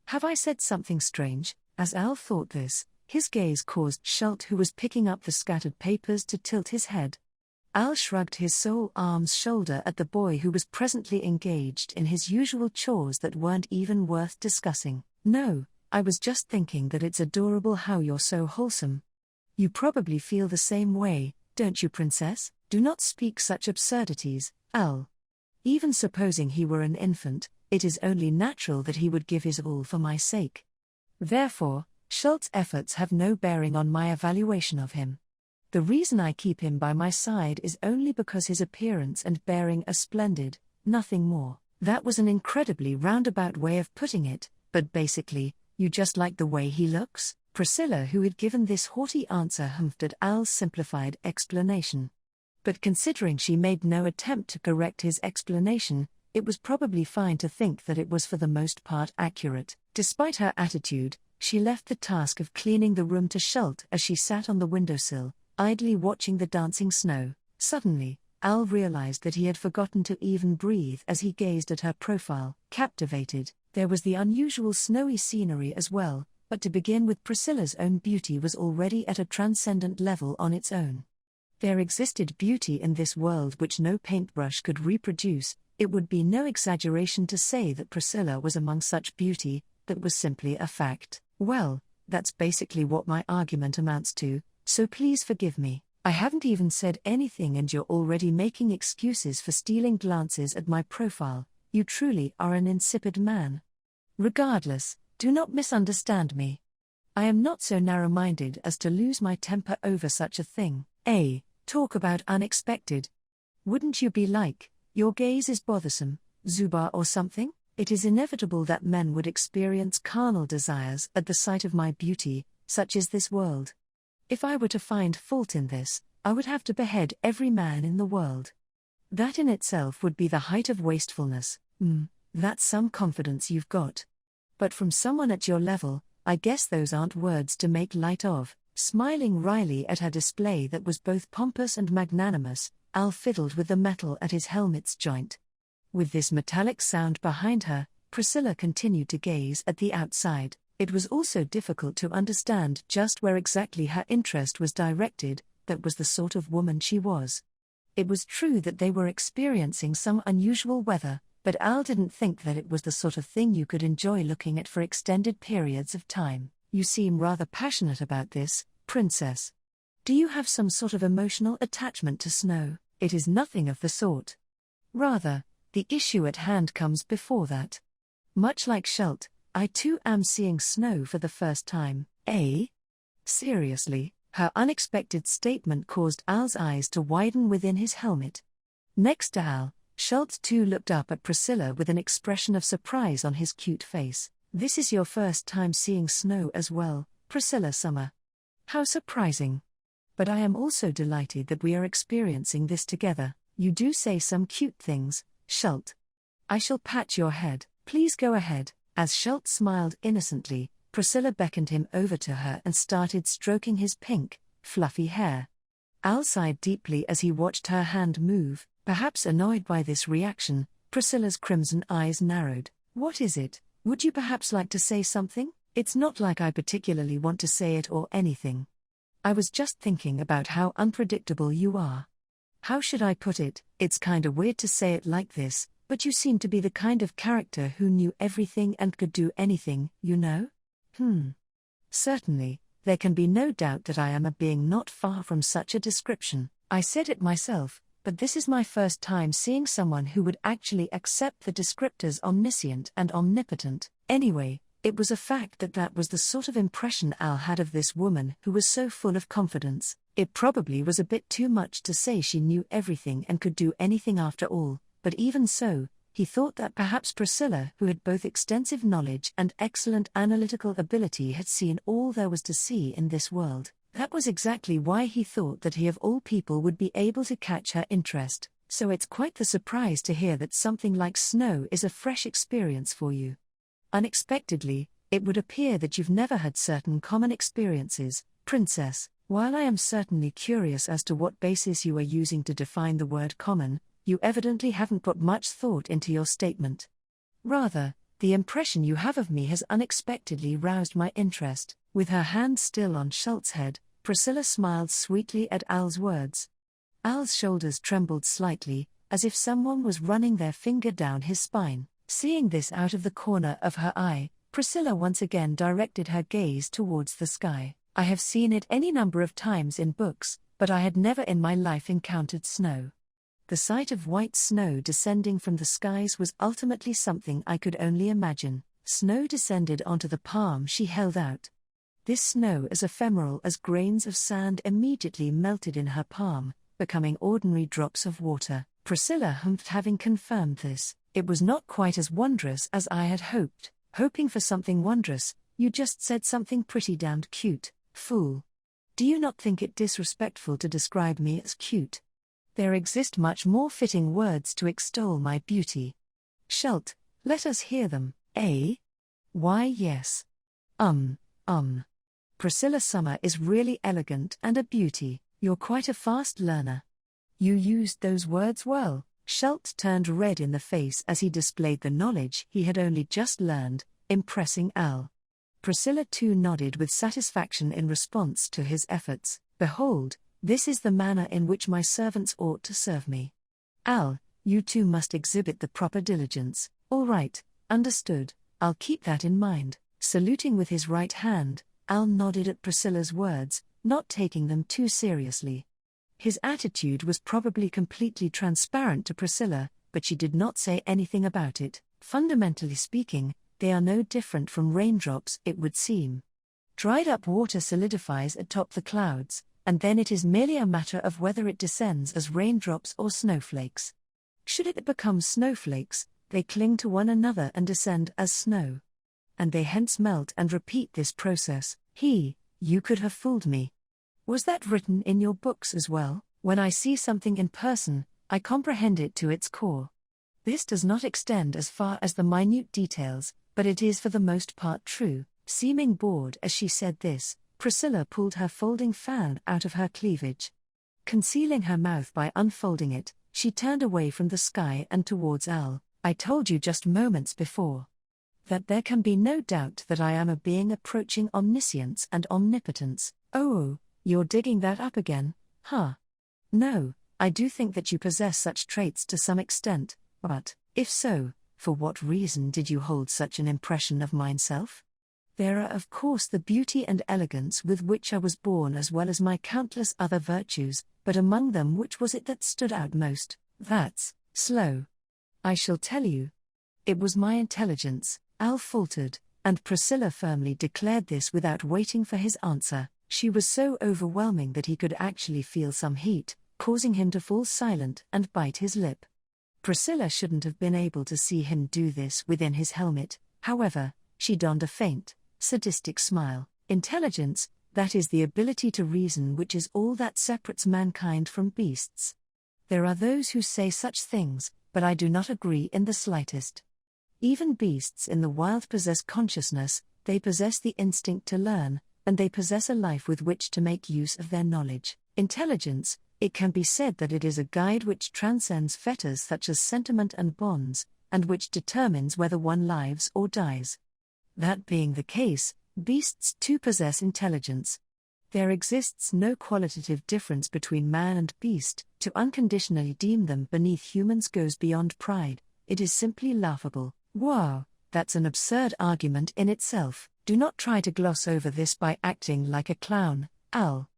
Have I said something strange? As Al thought this, his gaze caused Schultz, who was picking up the scattered papers, to tilt his head. Al shrugged his sole arm's shoulder at the boy who was presently engaged in his usual chores that weren't even worth discussing. No, I was just thinking that it's adorable how you're so wholesome. You probably feel the same way, don't you, princess? Do not speak such absurdities, Al. Even supposing he were an infant, it is only natural that he would give his all for my sake. Therefore, Schultz's efforts have no bearing on my evaluation of him. The reason I keep him by my side is only because his appearance and bearing are splendid, nothing more. That was an incredibly roundabout way of putting it, but basically, you just like the way he looks? Priscilla, who had given this haughty answer, humphed at Al's simplified explanation. But considering she made no attempt to correct his explanation, it was probably fine to think that it was for the most part accurate. Despite her attitude, she left the task of cleaning the room to Schultz as she sat on the windowsill, idly watching the dancing snow. Suddenly, Al realized that he had forgotten to even breathe as he gazed at her profile. Captivated, there was the unusual snowy scenery as well, but to begin with, Priscilla's own beauty was already at a transcendent level on its own. There existed beauty in this world which no paintbrush could reproduce. It would be no exaggeration to say that Priscilla was among such beauty. That was simply a fact. Well, that's basically what my argument amounts to, so please forgive me. I haven't even said anything and you're already making excuses for stealing glances at my profile. You truly are an insipid man. Regardless, do not misunderstand me. I am not so narrow-minded as to lose my temper over such a thing. Talk about unexpected. Wouldn't you be like, your gaze is bothersome, Zubar or something? It is inevitable that men would experience carnal desires at the sight of my beauty, such is this world. If I were to find fault in this, I would have to behead every man in the world. That in itself would be the height of wastefulness. That's some confidence you've got. But from someone at your level, I guess those aren't words to make light of. Smiling wryly at her display that was both pompous and magnanimous, Al fiddled with the metal at his helmet's joint. With this metallic sound behind her, Priscilla continued to gaze at the outside. It was also difficult to understand just where exactly her interest was directed. That was the sort of woman she was. It was true that they were experiencing some unusual weather, but Al didn't think that it was the sort of thing you could enjoy looking at for extended periods of time. You seem rather passionate about this, princess. Do you have some sort of emotional attachment to snow? It is nothing of the sort. Rather, the issue at hand comes before that. Much like Schultz, I too am seeing snow for the first time. Seriously? Her unexpected statement caused Al's eyes to widen within his helmet. Next to Al, Schultz too looked up at Priscilla with an expression of surprise on his cute face. This is your first time seeing snow as well, Priscilla Summer. How surprising. But I am also delighted that we are experiencing this together. You do say some cute things, Schult. I shall pat your head, please go ahead. As Schult smiled innocently, Priscilla beckoned him over to her and started stroking his pink, fluffy hair. Al sighed deeply as he watched her hand move, perhaps annoyed by this reaction. Priscilla's crimson eyes narrowed. What is it? Would you perhaps like to say something? It's not like I particularly want to say it or anything. I was just thinking about how unpredictable you are. How should I put it? It's kinda weird to say it like this, but you seem to be the kind of character who knew everything and could do anything, you know? Certainly, there can be no doubt that I am a being not far from such a description. I said it myself, but this is my first time seeing someone who would actually accept the descriptors omniscient and omnipotent. Anyway, it was a fact that was the sort of impression Al had of this woman who was so full of confidence. It probably was a bit too much to say she knew everything and could do anything after all, but even so, he thought that perhaps Priscilla, who had both extensive knowledge and excellent analytical ability, had seen all there was to see in this world. That was exactly why he thought that he of all people would be able to catch her interest, so it's quite the surprise to hear that something like snow is a fresh experience for you. Unexpectedly, it would appear that you've never had certain common experiences, Princess. While I am certainly curious as to what basis you are using to define the word common, you evidently haven't put much thought into your statement. Rather, the impression you have of me has unexpectedly roused my interest. With her hand still on Schultz's head, Priscilla smiled sweetly at Al's words. Al's shoulders trembled slightly, as if someone was running their finger down his spine. Seeing this out of the corner of her eye, Priscilla once again directed her gaze towards the sky. I have seen it any number of times in books, but I had never in my life encountered snow. The sight of white snow descending from the skies was ultimately something I could only imagine. Snow descended onto the palm she held out. This snow, as ephemeral as grains of sand, immediately melted in her palm, becoming ordinary drops of water. Priscilla humphed, having confirmed this. It was not quite as wondrous as I had hoped. Hoping for something wondrous, you just said something pretty damned cute, fool. Do you not think it disrespectful to describe me as cute? There exist much more fitting words to extol my beauty. Schult, let us hear them, eh? Why yes. Priscilla Summer is really elegant and a beauty. You're quite a fast learner. You used those words well. Schult turned red in the face as he displayed the knowledge he had only just learned, impressing Al. Priscilla too nodded with satisfaction in response to his efforts. Behold, this is the manner in which my servants ought to serve me. Al, you too must exhibit the proper diligence. All right, understood, I'll keep that in mind. Saluting with his right hand, Al nodded at Priscilla's words, not taking them too seriously. His attitude was probably completely transparent to Priscilla, but she did not say anything about it. Fundamentally speaking, they are no different from raindrops, it would seem. Dried up water solidifies atop the clouds, and then it is merely a matter of whether it descends as raindrops or snowflakes. Should it become snowflakes, they cling to one another and descend as snow. And they hence melt and repeat this process. You could have fooled me. Was that written in your books as well? When I see something in person, I comprehend it to its core. This does not extend as far as the minute details, but it is for the most part true. Seeming bored as she said this, Priscilla pulled her folding fan out of her cleavage. Concealing her mouth by unfolding it, she turned away from the sky and towards Al. I told you just moments before that there can be no doubt that I am a being approaching omniscience and omnipotence. Oh, you're digging that up again, huh? No, I do think that you possess such traits to some extent, but, if so, for what reason did you hold such an impression of myself? There are of course the beauty and elegance with which I was born as well as my countless other virtues, but among them which was it that stood out most? That's slow. I shall tell you. It was my intelligence, Al faltered, and Priscilla firmly declared this without waiting for his answer. She was so overwhelming that he could actually feel some heat, causing him to fall silent and bite his lip. Priscilla shouldn't have been able to see him do this within his helmet, however. She donned a faint, sadistic smile. Intelligence, that is the ability to reason, which is all that separates mankind from beasts. There are those who say such things, but I do not agree in the slightest. Even beasts in the wild possess consciousness, they possess the instinct to learn, and they possess a life with which to make use of their knowledge. Intelligence, it can be said that it is a guide which transcends fetters such as sentiment and bonds, and which determines whether one lives or dies. That being the case, beasts too possess intelligence. There exists no qualitative difference between man and beast. To unconditionally deem them beneath humans goes beyond pride, it is simply laughable. Wow, that's an absurd argument in itself. Do not try to gloss over this by acting like a clown, Al.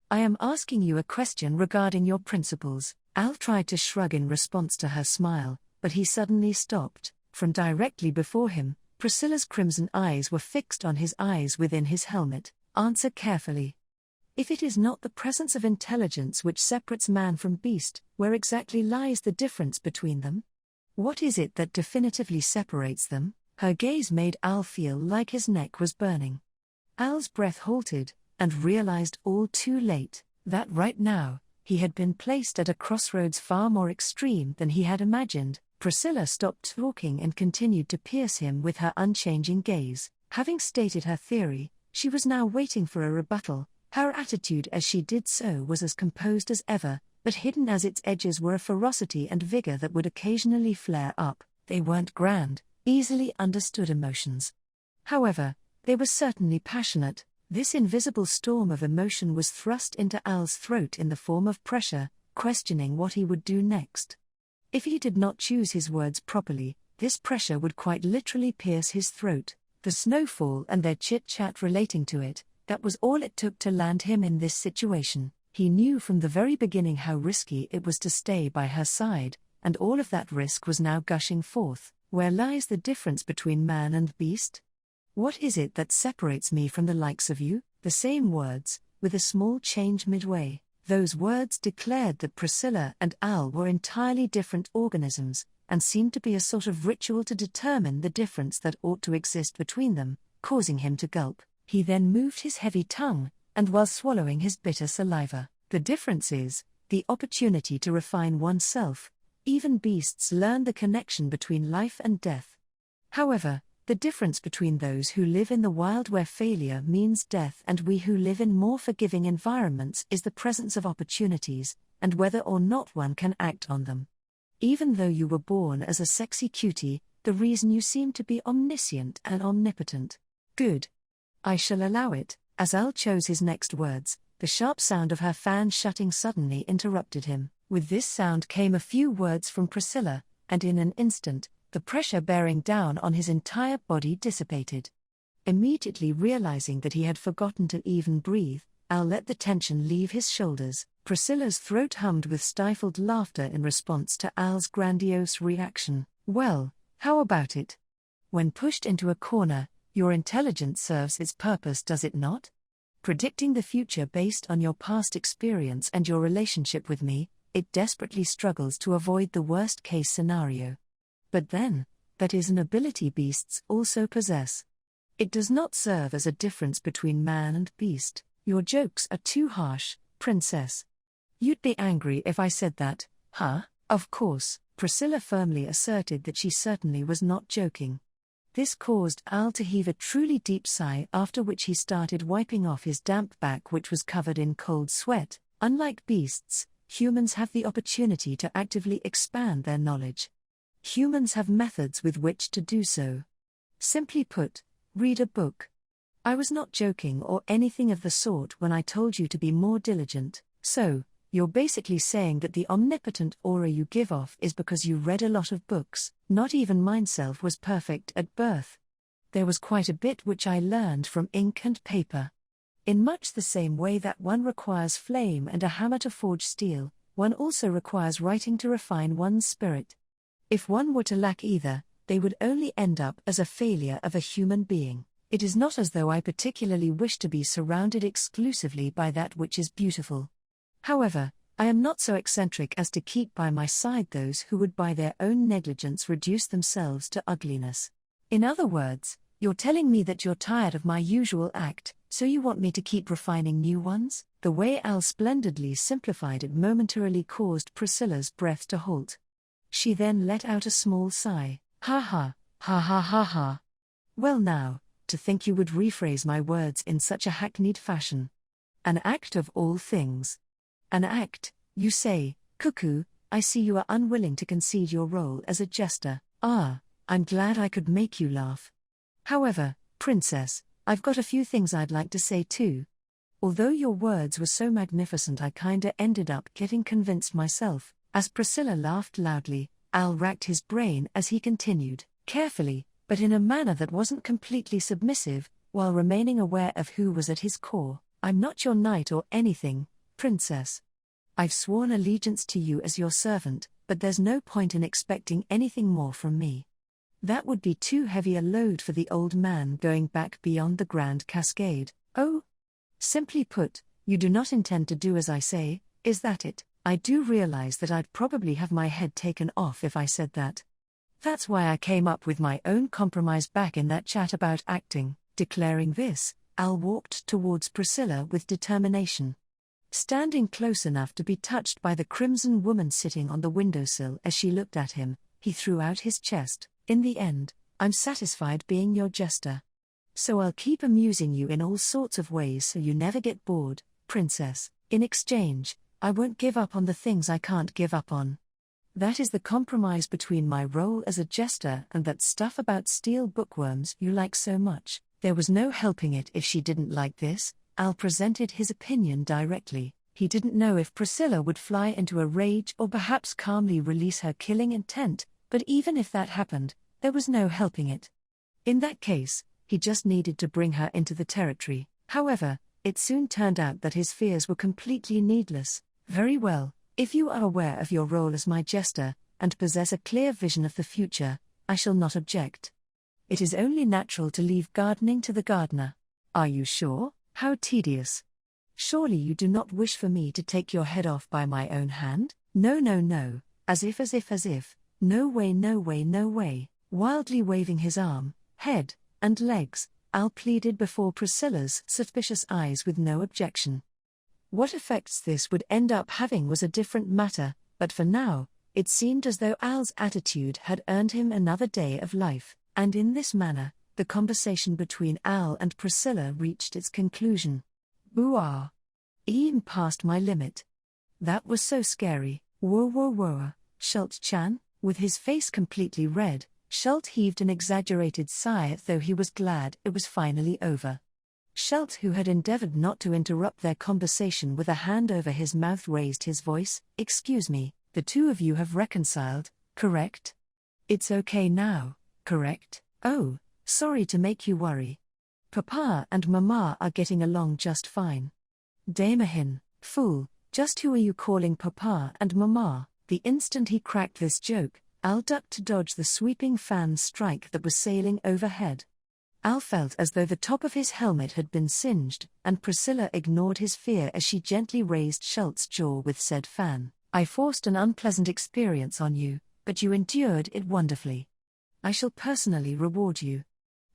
I am asking you a question regarding your principles. Al tried to shrug in response to her smile, but he suddenly stopped. From directly before him, Priscilla's crimson eyes were fixed on his eyes within his helmet. Answer carefully. If it is not the presence of intelligence which separates man from beast, where exactly lies the difference between them? What is it that definitively separates them? Her gaze made Al feel like his neck was burning. Al's breath halted, and realized all too late that right now, he had been placed at a crossroads far more extreme than he had imagined. Priscilla stopped talking and continued to pierce him with her unchanging gaze. Having stated her theory, she was now waiting for a rebuttal. Her attitude as she did so was as composed as ever, but hidden as its edges were a ferocity and vigor that would occasionally flare up. They weren't grand, easily understood emotions. However, they were certainly passionate. This invisible storm of emotion was thrust into Al's throat in the form of pressure, questioning what he would do next. If he did not choose his words properly, this pressure would quite literally pierce his throat. The snowfall and their chit-chat relating to it, that was all it took to land him in this situation. He knew from the very beginning how risky it was to stay by her side, and all of that risk was now gushing forth. Where lies the difference between man and beast? What is it that separates me from the likes of you? The same words, with a small change midway. Those words declared that Priscilla and Al were entirely different organisms, and seemed to be a sort of ritual to determine the difference that ought to exist between them, causing him to gulp. He then moved his heavy tongue, and while swallowing his bitter saliva. The difference is the opportunity to refine oneself. Even beasts learn the connection between life and death. However, the difference between those who live in the wild where failure means death and we who live in more forgiving environments is the presence of opportunities, and whether or not one can act on them. Even though you were born as a sexy cutie, the reason you seem to be omniscient and omnipotent. Good. I shall allow it. As Al chose his next words, the sharp sound of her fan shutting suddenly interrupted him. With this sound came a few words from Priscilla, and in an instant, the pressure bearing down on his entire body dissipated. Immediately realizing that he had forgotten to even breathe, Al let the tension leave his shoulders. Priscilla's throat hummed with stifled laughter in response to Al's grandiose reaction. Well, how about it? When pushed into a corner, your intelligence serves its purpose, does it not? Predicting the future based on your past experience and your relationship with me, it desperately struggles to avoid the worst-case scenario. But then, that is an ability beasts also possess. It does not serve as a difference between man and beast. Your jokes are too harsh, princess. You'd be angry if I said that, huh? Of course, Priscilla firmly asserted that she certainly was not joking. This caused Al to heave a truly deep sigh, after which he started wiping off his damp back, which was covered in cold sweat. Unlike beasts, humans have the opportunity to actively expand their knowledge. Humans have methods with which to do so. Simply put, read a book. I was not joking or anything of the sort when I told you to be more diligent. So, you're basically saying that the omnipotent aura you give off is because you read a lot of books. Not even myself was perfect at birth. There was quite a bit which I learned from ink and paper. In much the same way that one requires flame and a hammer to forge steel, one also requires writing to refine one's spirit. If one were to lack either, they would only end up as a failure of a human being. It is not as though I particularly wish to be surrounded exclusively by that which is beautiful. However, I am not so eccentric as to keep by my side those who would by their own negligence reduce themselves to ugliness. In other words, You're telling me that you're tired of my usual act, so you want me to keep refining new ones? The way Al splendidly simplified it momentarily caused Priscilla's breath to halt. She then let out a small sigh. Ha ha, ha ha ha ha. Well now, to think you would rephrase my words in such a hackneyed fashion. An act of all things. An act, you say. Cuckoo, I see you are unwilling to concede your role as a jester. Ah, I'm glad I could make you laugh. However, Princess, I've got a few things I'd like to say too. Although your words were so magnificent I kinda ended up getting convinced myself. As Priscilla laughed loudly, Al racked his brain as he continued, carefully, but in a manner that wasn't completely submissive, while remaining aware of who was at his core. I'm not your knight or anything, Princess. I've sworn allegiance to you as your servant, but there's no point in expecting anything more from me. That would be too heavy a load for the old man going back beyond the Grand Cascade. Oh? Simply put, you do not intend to do as I say, is that it? I do realize that I'd probably have my head taken off if I said that. That's why I came up with my own compromise back in that chat about acting. Declaring this, Al walked towards Priscilla with determination. Standing close enough to be touched by the crimson woman sitting on the windowsill as she looked at him, he threw out his chest. In the end, I'm satisfied being your jester. So I'll keep amusing you in all sorts of ways so you never get bored, Princess. In exchange, I won't give up on the things I can't give up on. That is the compromise between my role as a jester and that stuff about steel bookworms you like so much. There was no helping it if she didn't like this. Al presented his opinion directly. He didn't know if Priscilla would fly into a rage or perhaps calmly release her killing intent, but even if that happened, there was no helping it. In that case, he just needed to bring her into the territory. However, it soon turned out that his fears were completely needless. Very well, if you are aware of your role as my jester, and possess a clear vision of the future, I shall not object. It is only natural to leave gardening to the gardener. Are you sure? How tedious. Surely you do not wish for me to take your head off by my own hand? No no no, as if. No way no way no way. Wildly waving his arm, head, and legs, Al pleaded before Priscilla's suspicious eyes with no objection. What effects this would end up having was a different matter, but for now, it seemed as though Al's attitude had earned him another day of life, and in this manner, the conversation between Al and Priscilla reached its conclusion. Boo-ah. Even past my limit. That was so scary. Whoa, Schultz-chan? With his face completely red, Schultz heaved an exaggerated sigh as though he was glad it was finally over. Schultz, who had endeavored not to interrupt their conversation with a hand over his mouth, raised his voice. Excuse me, the two of you have reconciled, correct? It's okay now, correct? Oh, sorry to make you worry. Papa and Mama are getting along just fine. Damahin, fool, just who are you calling Papa and Mama? The instant he cracked this joke, Al ducked to dodge the sweeping fan strike that was sailing overhead. Al felt as though the top of his helmet had been singed, and Priscilla ignored his fear as she gently raised Schultz's jaw with said fan. I forced an unpleasant experience on you, but you endured it wonderfully. I shall personally reward you.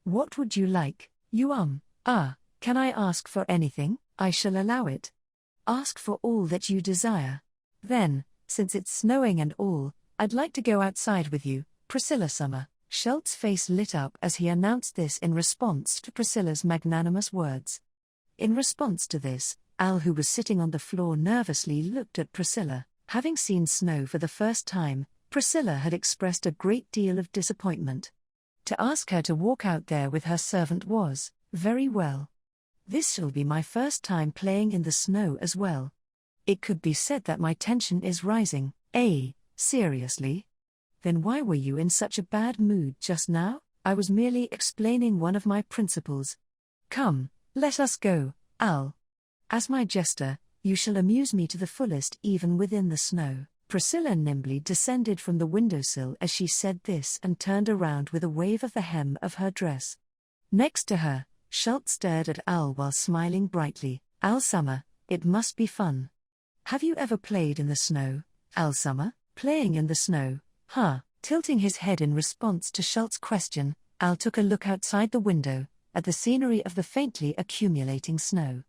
What would you like? Can I ask for anything? I shall allow it. Ask for all that you desire. Then, since it's snowing and all, I'd like to go outside with you, Priscilla Summer. Schultz's face lit up as he announced this in response to Priscilla's magnanimous words. In response to this, Al, who was sitting on the floor nervously, looked at Priscilla. Having seen snow for the first time, Priscilla had expressed a great deal of disappointment. To ask her to walk out there with her servant was, very well. This shall be my first time playing in the snow as well. It could be said that my tension is rising. Seriously? Then why were you in such a bad mood just now? I was merely explaining one of my principles. Come, let us go, Al. As my jester, you shall amuse me to the fullest even within the snow. Priscilla nimbly descended from the windowsill as she said this and turned around with a wave of the hem of her dress. Next to her, Schultz stared at Al while smiling brightly. Al Summer, it must be fun. Have you ever played in the snow, Al Summer? Playing in the snow, huh? Tilting his head in response to Schultz's question, Al took a look outside the window, at the scenery of the faintly accumulating snow.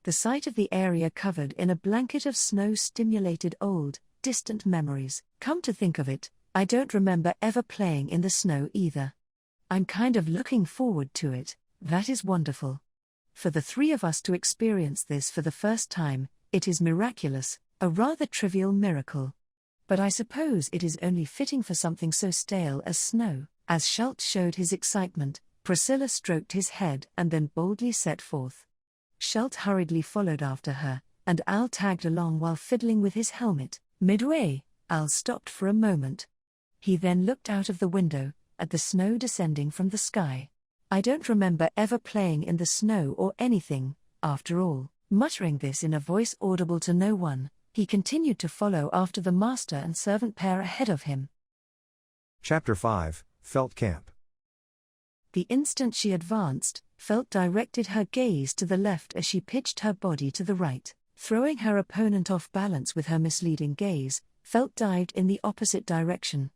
The sight of the area covered in a blanket of snow stimulated old, distant memories. Come to think of it, I don't remember ever playing in the snow either. I'm kind of looking forward to it. That is wonderful. For the three of us to experience this for the first time, it is miraculous, a rather trivial miracle. But I suppose it is only fitting for something so stale as snow. As Schultz showed his excitement, Priscilla stroked his head and then boldly set forth. Schultz hurriedly followed after her, and Al tagged along while fiddling with his helmet. Midway, Al stopped for a moment. He then looked out of the window, at the snow descending from the sky. I don't remember ever playing in the snow or anything, after all. Muttering this in a voice audible to no one, he continued to follow after the master and servant pair ahead of him. Chapter 5, Felt Camp. The instant she advanced, Felt directed her gaze to the left as she pitched her body to the right. Throwing her opponent off balance with her misleading gaze, Felt dived in the opposite direction.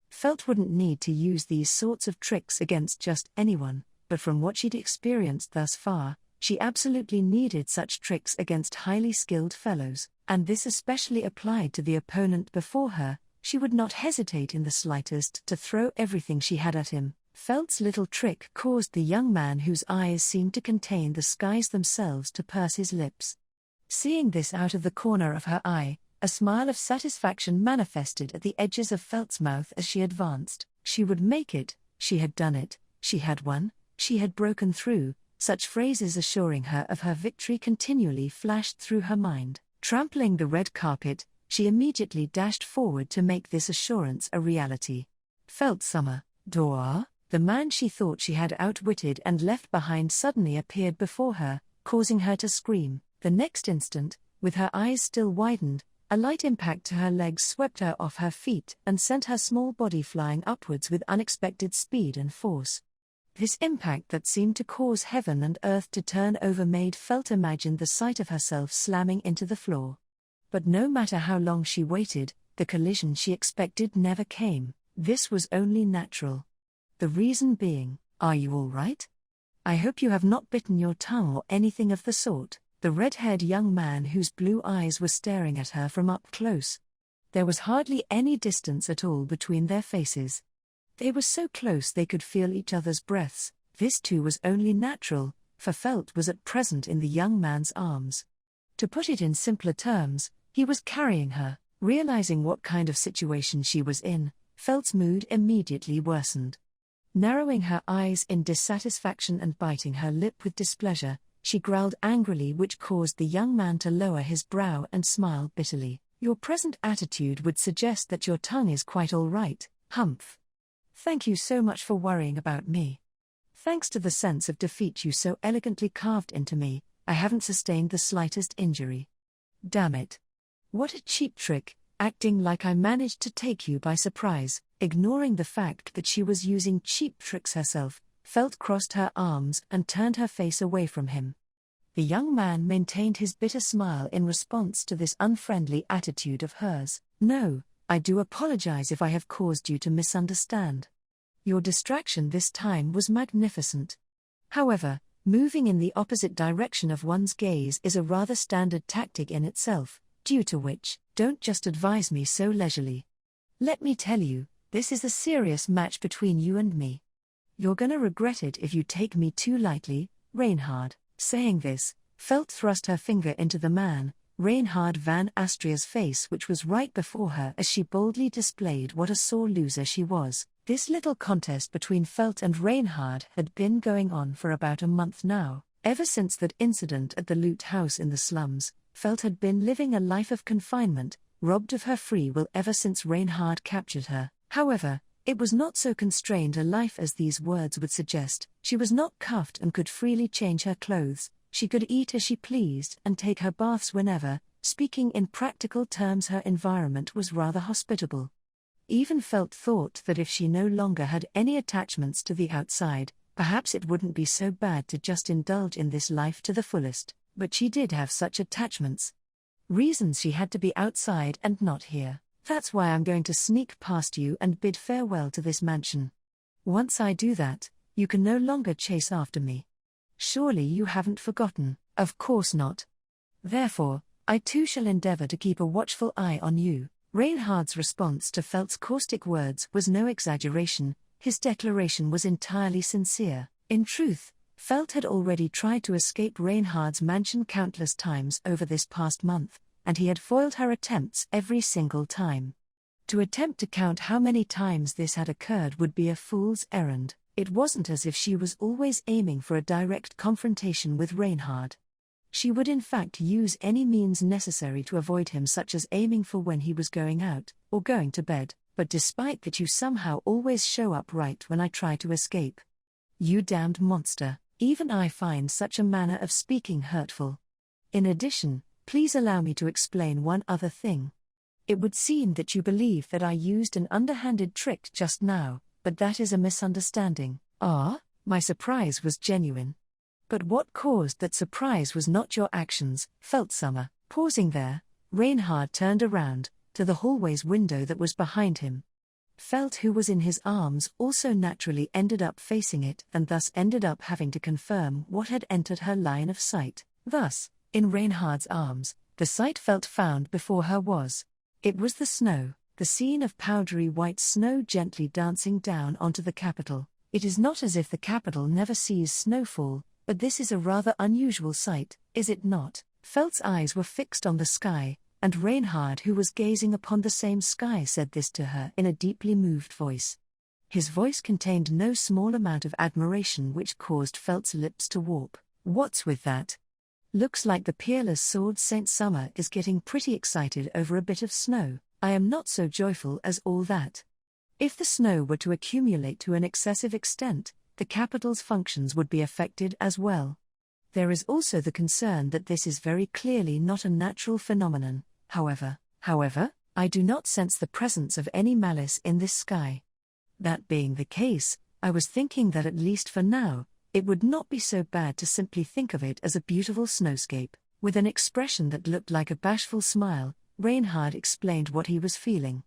Felt wouldn't need to use these sorts of tricks against just anyone, but from what she'd experienced thus far, she absolutely needed such tricks against highly skilled fellows, and this especially applied to the opponent before her. She would not hesitate in the slightest to throw everything she had at him. Felt's little trick caused the young man whose eyes seemed to contain the skies themselves to purse his lips. Seeing this out of the corner of her eye, a smile of satisfaction manifested at the edges of Felt's mouth as she advanced. She would make it, she had done it, she had won, she had broken through. Such phrases assuring her of her victory continually flashed through her mind. Trampling the red carpet, she immediately dashed forward to make this assurance a reality. Felt Summer, Doa, the man she thought she had outwitted and left behind suddenly appeared before her, causing her to scream. The next instant, with her eyes still widened, a light impact to her legs swept her off her feet and sent her small body flying upwards with unexpected speed and force. This impact that seemed to cause heaven and earth to turn over made Felt imagine the sight of herself slamming into the floor. But no matter how long she waited, the collision she expected never came. This was only natural. The reason being, are you all right? I hope you have not bitten your tongue or anything of the sort. The red-haired young man whose blue eyes were staring at her from up close. There was hardly any distance at all between their faces. They were so close they could feel each other's breaths. This too was only natural, for Felt was at present in the young man's arms. To put it in simpler terms, he was carrying her. Realizing what kind of situation she was in, Felt's mood immediately worsened. Narrowing her eyes in dissatisfaction and biting her lip with displeasure, she growled angrily, which caused the young man to lower his brow and smile bitterly. Your present attitude would suggest that your tongue is quite all right, humph. Thank you so much for worrying about me. Thanks to the sense of defeat you so elegantly carved into me, I haven't sustained the slightest injury. Damn it. What a cheap trick, acting like I managed to take you by surprise. Ignoring the fact that she was using cheap tricks herself, Felt crossed her arms and turned her face away from him. The young man maintained his bitter smile in response to this unfriendly attitude of hers. No, I do apologize if I have caused you to misunderstand. Your distraction this time was magnificent. However, moving in the opposite direction of one's gaze is a rather standard tactic in itself, due to which, don't just advise me so leisurely. Let me tell you, this is a serious match between you and me. You're gonna regret it if you take me too lightly, Reinhard. Saying this, Felt thrust her finger into the man, Reinhard van Astria's face, which was right before her as she boldly displayed what a sore loser she was. This little contest between Felt and Reinhard had been going on for about a month now. Ever since that incident at the loot house in the slums, Felt had been living a life of confinement, robbed of her free will ever since Reinhard captured her. However, it was not so constrained a life as these words would suggest. She was not cuffed and could freely change her clothes. She could eat as she pleased and take her baths whenever. Speaking in practical terms, her environment was rather hospitable. Even Felt thought that if she no longer had any attachments to the outside, perhaps it wouldn't be so bad to just indulge in this life to the fullest. But she did have such attachments. Reasons she had to be outside and not here. That's why I'm going to sneak past you and bid farewell to this mansion. Once I do that, You can no longer chase after me. Surely you haven't forgotten. Of course not. Therefore, I too shall endeavor to keep a watchful eye on you. Reinhard's response to Felt's caustic words was no exaggeration, his declaration was entirely sincere. In truth, Felt had already tried to escape Reinhard's mansion countless times over this past month, and he had foiled her attempts every single time. To attempt to count how many times this had occurred would be a fool's errand. It wasn't as if she was always aiming for a direct confrontation with Reinhard. She would in fact use any means necessary to avoid him, such as aiming for when he was going out, or going to bed, but despite that you somehow always show up right when I try to escape. You damned monster, even I find such a manner of speaking hurtful. In addition, please allow me to explain one other thing. It would seem that you believe that I used an underhanded trick just now, but that is a misunderstanding. My surprise was genuine. But what caused that surprise was not your actions, Felt Summer. Pausing there, Reinhard turned around, to the hallway's window that was behind him. Felt, who was in his arms, also naturally ended up facing it and thus ended up having to confirm what had entered her line of sight. Thus, in Reinhard's arms, the sight Felt found before her was. It was the snow, the scene of powdery white snow gently dancing down onto the capital. It is not as if the capital never sees snowfall, but this is a rather unusual sight, is it not? Felt's eyes were fixed on the sky, and Reinhard, who was gazing upon the same sky, said this to her in a deeply moved voice. His voice contained no small amount of admiration, which caused Felt's lips to warp. What's with that? Looks like the peerless sword Saint Summer is getting pretty excited over a bit of snow. I am not so joyful as all that. If the snow were to accumulate to an excessive extent, the capital's functions would be affected as well. There is also the concern that this is very clearly not a natural phenomenon. However, I do not sense the presence of any malice in this sky. That being the case, I was thinking that at least for now, it would not be so bad to simply think of it as a beautiful snowscape. With an expression that looked like a bashful smile, Reinhard explained what he was feeling.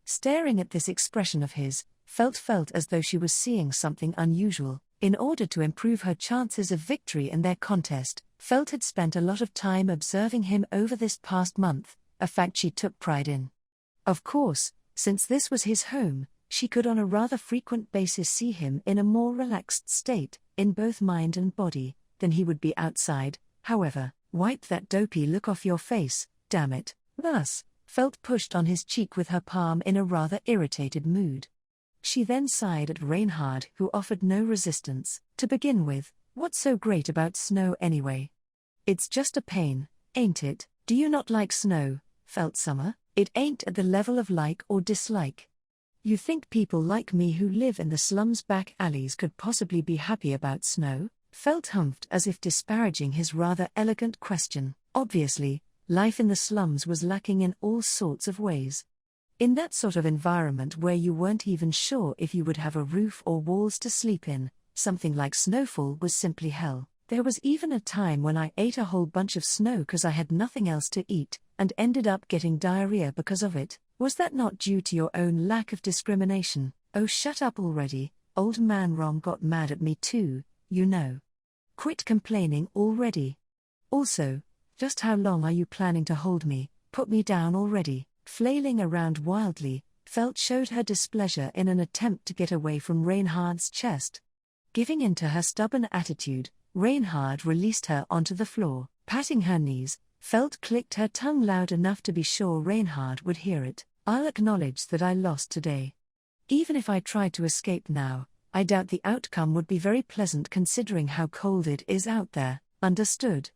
Staring at this expression of his, felt as though she was seeing something unusual. In order to improve her chances of victory in their contest, Felt had spent a lot of time observing him over this past month, a fact she took pride in. Of course, since this was his home, she could on a rather frequent basis see him in a more relaxed state, in both mind and body, than he would be outside. However, wipe that dopey look off your face, damn it. Thus, Felt pushed on his cheek with her palm in a rather irritated mood. She then sighed at Reinhard, who offered no resistance. To begin with, what's so great about snow anyway? It's just a pain, ain't it? Do you not like snow, Felt Summer? It ain't at the level of like or dislike. You think people like me who live in the slums' back alleys could possibly be happy about snow? Felt humphed as if disparaging his rather elegant question. Obviously, life in the slums was lacking in all sorts of ways. In that sort of environment where you weren't even sure if you would have a roof or walls to sleep in, something like snowfall was simply hell. There was even a time when I ate a whole bunch of snow because I had nothing else to eat, and ended up getting diarrhea because of it. Was that not due to your own lack of discrimination? Oh, shut up already, old man Rom got mad at me too, you know. Quit complaining already. Also, just how long are you planning to hold me? Put me down already. Flailing around wildly, Felt showed her displeasure in an attempt to get away from Reinhard's chest. Giving in to her stubborn attitude, Reinhard released her onto the floor. Patting her knees, Felt clicked her tongue loud enough to be sure Reinhard would hear it. I'll acknowledge that I lost today. Even if I tried to escape now, I doubt the outcome would be very pleasant considering how cold it is out there. Understood?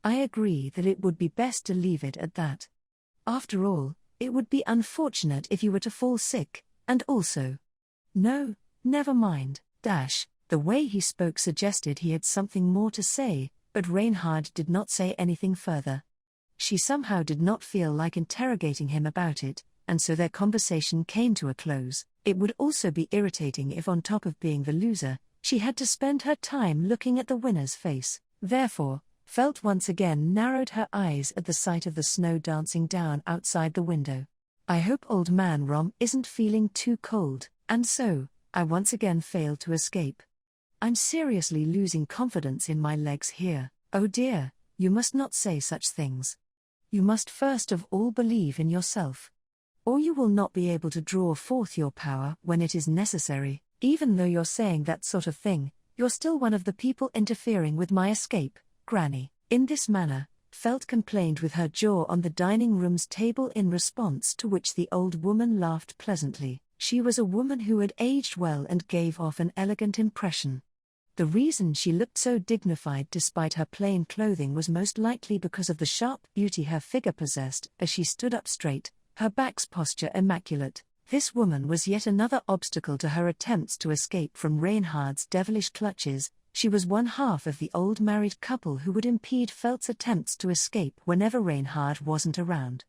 I agree that it would be best to leave it at that. After all, it would be unfortunate if you were to fall sick, and also. No, never mind. The way he spoke suggested he had something more to say, but Reinhard did not say anything further. She somehow did not feel like interrogating him about it, and so their conversation came to a close. It would also be irritating if, on top of being the loser, she had to spend her time looking at the winner's face. Therefore, Felt once again narrowed her eyes at the sight of the snow dancing down outside the window. I hope old man Rom isn't feeling too cold, and so, I once again failed to escape. I'm seriously losing confidence in my legs here. Oh dear, you must not say such things. You must first of all believe in yourself. Or you will not be able to draw forth your power when it is necessary. Even though you're saying that sort of thing, you're still one of the people interfering with my escape, Granny. In this manner, Felt complained with her jaw on the dining room's table, in response to which the old woman laughed pleasantly. She was a woman who had aged well and gave off an elegant impression. The reason she looked so dignified despite her plain clothing was most likely because of the sharp beauty her figure possessed as she stood up straight, her back's posture immaculate. This woman was yet another obstacle to her attempts to escape from Reinhard's devilish clutches. She was one half of the old married couple who would impede Felt's attempts to escape whenever Reinhard wasn't around.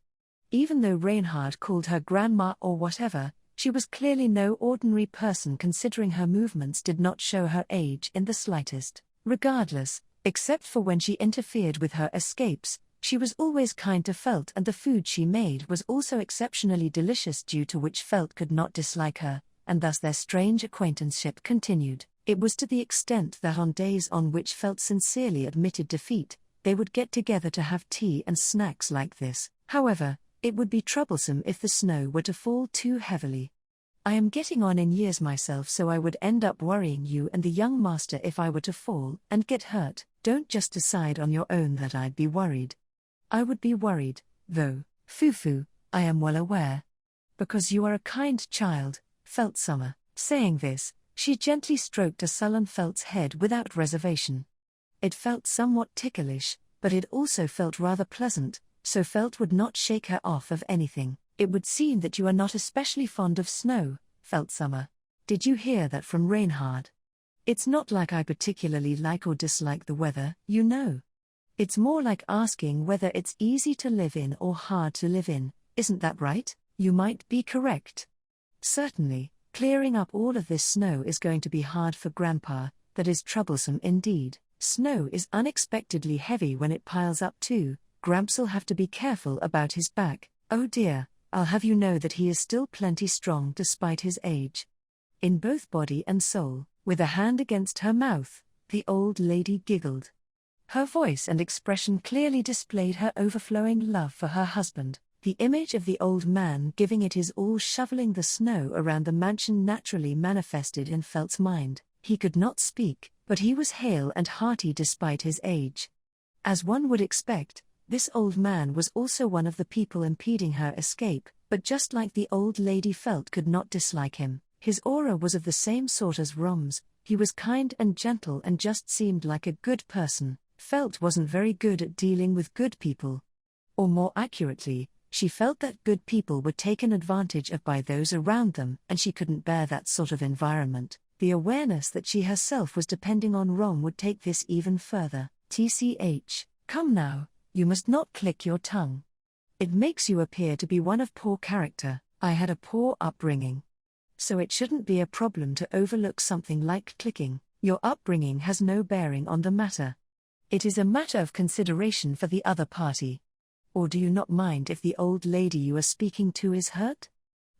Even though Reinhard called her grandma or whatever, she was clearly no ordinary person, considering her movements did not show her age in the slightest. Regardless, except for when she interfered with her escapes, she was always kind to Felt, and the food she made was also exceptionally delicious, due to which Felt could not dislike her, and thus their strange acquaintanceship continued. It was to the extent that on days on which Felt sincerely admitted defeat, they would get together to have tea and snacks like this. However, it would be troublesome if the snow were to fall too heavily. I am getting on in years myself, so I would end up worrying you and the young master if I were to fall and get hurt. Don't just decide on your own that I'd be worried. I would be worried, though, Fufu, I am well aware. Because you are a kind child, Felt Summer. Saying this, she gently stroked a sullen Felt's head without reservation. It felt somewhat ticklish, but it also felt rather pleasant, so Felt would not shake her off of anything. It would seem that you are not especially fond of snow, Felt Summer. Did you hear that from Reinhard? It's not like I particularly like or dislike the weather, you know. It's more like asking whether it's easy to live in or hard to live in, isn't that right? You might be correct. Certainly, clearing up all of this snow is going to be hard for Grandpa. That is troublesome indeed. Snow is unexpectedly heavy when it piles up too. Gramps''ll have to be careful about his back. Oh dear, I'll have you know that he is still plenty strong despite his age. In both body and soul, with a hand against her mouth, the old lady giggled. Her voice and expression clearly displayed her overflowing love for her husband. The image of the old man giving it his all, shoveling the snow around the mansion, naturally manifested in Felt's mind. He could not speak, but he was hale and hearty despite his age. As one would expect, this old man was also one of the people impeding her escape, but just like the old lady, Felt could not dislike him. His aura was of the same sort as Rom's. He was kind and gentle and just seemed like a good person. Felt wasn't very good at dealing with good people. Or more accurately, she felt that good people were taken advantage of by those around them, and she couldn't bear that sort of environment. The awareness that she herself was depending on Rom would take this even further. TCH, come now, you must not click your tongue. It makes you appear to be one of poor character. I had a poor upbringing. So it shouldn't be a problem to overlook something like clicking. Your upbringing has no bearing on the matter. It is a matter of consideration for the other party. Or do you not mind if the old lady you are speaking to is hurt?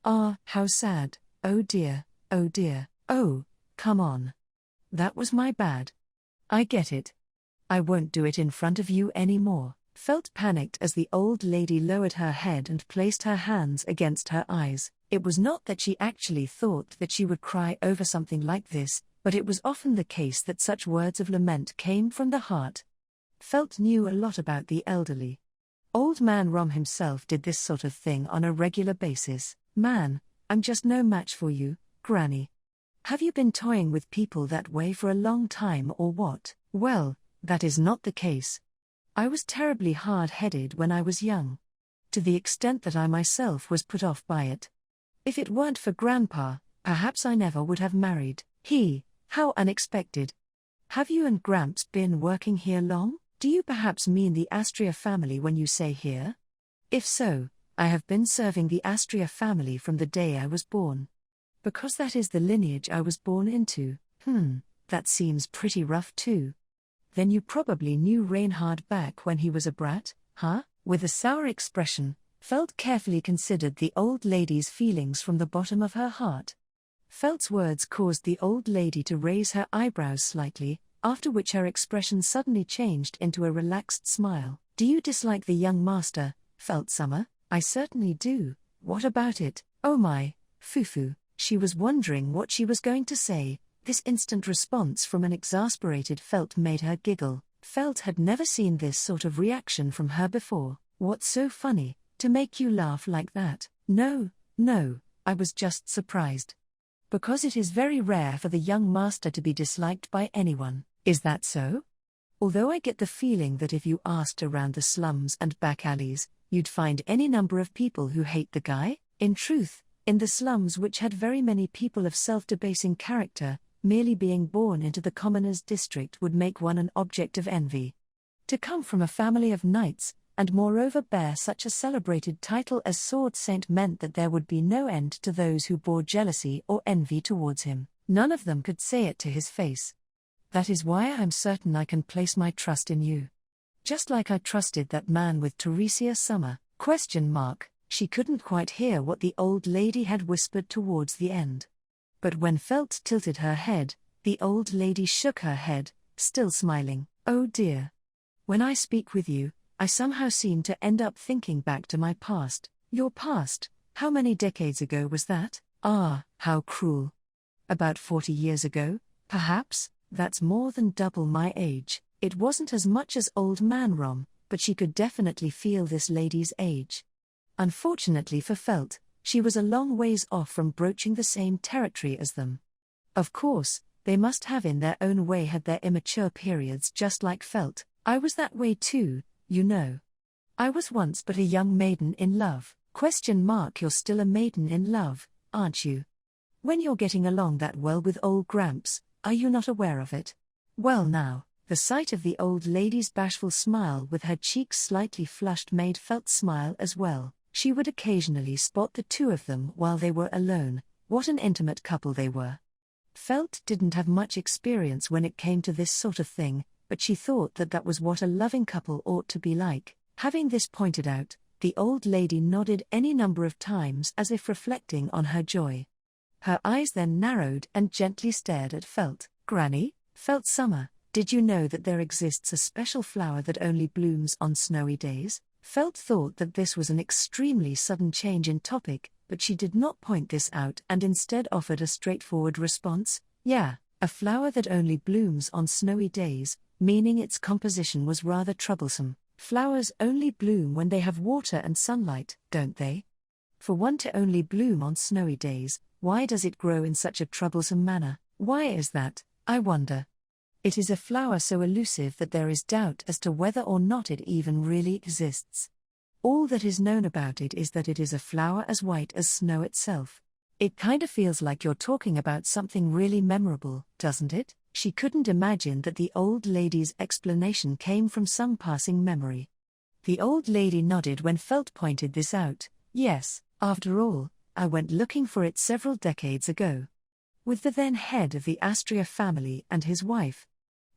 Ah, how sad. Oh dear, oh dear, oh, come on. That was my bad. I get it. I won't do it in front of you anymore. Felt panicked as the old lady lowered her head and placed her hands against her eyes. It was not that she actually thought that she would cry over something like this, but it was often the case that such words of lament came from the heart. Felt knew a lot about the elderly. Old man Rom himself did this sort of thing on a regular basis. Man, I'm just no match for you, Granny. Have you been toying with people that way for a long time or what? Well, that is not the case. I was terribly hard-headed when I was young. To the extent that I myself was put off by it. If it weren't for Grandpa, perhaps I never would have married. How unexpected. Have you and Gramps been working here long? Do you perhaps mean the Astria family when you say here? If so, I have been serving the Astria family from the day I was born. Because that is the lineage I was born into. That seems pretty rough too. Then you probably knew Reinhard back when he was a brat, huh? With a sour expression, Felt carefully considered the old lady's feelings from the bottom of her heart. Felt's words caused the old lady to raise her eyebrows slightly, after which her expression suddenly changed into a relaxed smile. Do you dislike the young master, Felt-sama? I certainly do. What about it? Oh my, Fufu. She was wondering what she was going to say. This instant response from an exasperated Felt made her giggle. Felt had never seen this sort of reaction from her before. What's so funny, to make you laugh like that? No, I was just surprised. Because it is very rare for the young master to be disliked by anyone. Is that so? Although I get the feeling that if you asked around the slums and back alleys, you'd find any number of people who hate the guy. In truth, in the slums which had very many people of self-debasing character, merely being born into the commoner's district would make one an object of envy. To come from a family of knights, and moreover bear such a celebrated title as Sword Saint meant that there would be no end to those who bore jealousy or envy towards him. None of them could say it to his face. That is why I am certain I can place my trust in you. Just like I trusted that man with Teresia Summer. ? She couldn't quite hear what the old lady had whispered towards the end. But when Felt tilted her head, the old lady shook her head, still smiling. Oh dear. When I speak with you, I somehow seem to end up thinking back to my past. Your past? How many decades ago was that? Ah, how cruel. About 40 years ago, perhaps? That's more than double my age. It wasn't as much as old man Rom, but she could definitely feel this lady's age. Unfortunately for Felt, she was a long ways off from broaching the same territory as them. Of course, they must have in their own way had their immature periods just like Felt. I was that way too, you know. I was once but a young maiden in love. ? You're still a maiden in love, aren't you? When you're getting along that well with old Gramps, are you not aware of it? Well now, the sight of the old lady's bashful smile with her cheeks slightly flushed made Felt smile as well. She would occasionally spot the two of them while they were alone. What an intimate couple they were. Felt didn't have much experience when it came to this sort of thing, but she thought that that was what a loving couple ought to be like. Having this pointed out, the old lady nodded any number of times as if reflecting on her joy. Her eyes then narrowed and gently stared at Felt. Granny, Felt-sama, did you know that there exists a special flower that only blooms on snowy days? Felt thought that this was an extremely sudden change in topic, but she did not point this out and instead offered a straightforward response. Yeah, a flower that only blooms on snowy days, meaning its composition was rather troublesome. Flowers only bloom when they have water and sunlight, don't they? For one to only bloom on snowy days, why does it grow in such a troublesome manner? Why is that, I wonder? It is a flower so elusive that there is doubt as to whether or not it even really exists. All that is known about it is that it is a flower as white as snow itself. It kinda feels like you're talking about something really memorable, doesn't it? She couldn't imagine that the old lady's explanation came from some passing memory. The old lady nodded when Felt pointed this out. Yes, after all, I went looking for it several decades ago. With the then head of the Astria family and his wife.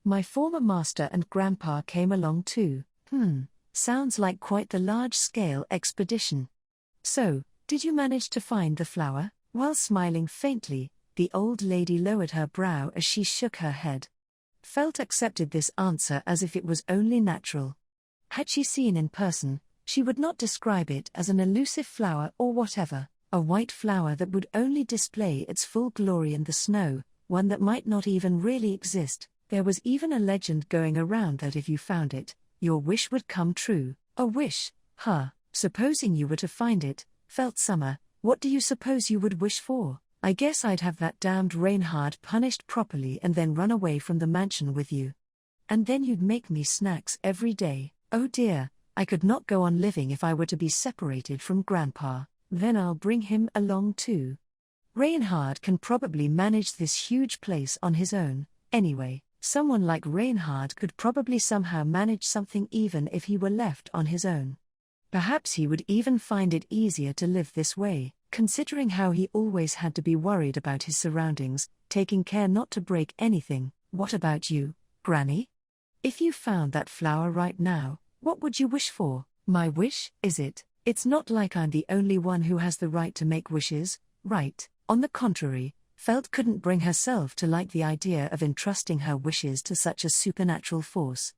My former master and grandpa came along too. Sounds like quite the large-scale expedition. So, did you manage to find the flower? While smiling faintly, the old lady lowered her brow as she shook her head. Felt accepted this answer as if it was only natural. Had she seen in person, she would not describe it as an elusive flower or whatever, a white flower that would only display its full glory in the snow, one that might not even really exist. There was even a legend going around that if you found it, your wish would come true. A wish? Supposing you were to find it, Felt-sama, what do you suppose you would wish for? I guess I'd have that damned Reinhard punished properly and then run away from the mansion with you. And then you'd make me snacks every day. Oh dear, I could not go on living if I were to be separated from Grandpa. Then I'll bring him along too. Reinhard can probably manage this huge place on his own, anyway. Someone like Reinhard could probably somehow manage something even if he were left on his own. Perhaps he would even find it easier to live this way, considering how he always had to be worried about his surroundings, taking care not to break anything. What about you, Granny? If you found that flower right now, what would you wish for? My wish, is it? It's not like I'm the only one who has the right to make wishes, right? On the contrary, Felt couldn't bring herself to like the idea of entrusting her wishes to such a supernatural force.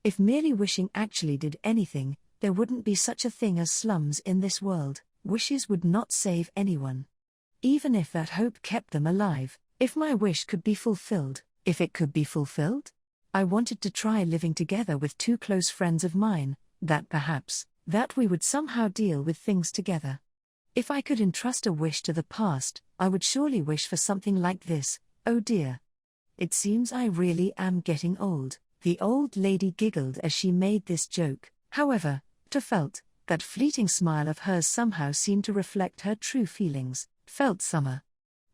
If merely wishing actually did anything, there wouldn't be such a thing as slums in this world. Wishes would not save anyone. Even if that hope kept them alive, if my wish could be fulfilled, if it could be fulfilled? I wanted to try living together with two close friends of mine, that we would somehow deal with things together. If I could entrust a wish to the past, I would surely wish for something like this. Oh dear. It seems I really am getting old. The old lady giggled as she made this joke. However, to Felt, that fleeting smile of hers somehow seemed to reflect her true feelings. Felt summer.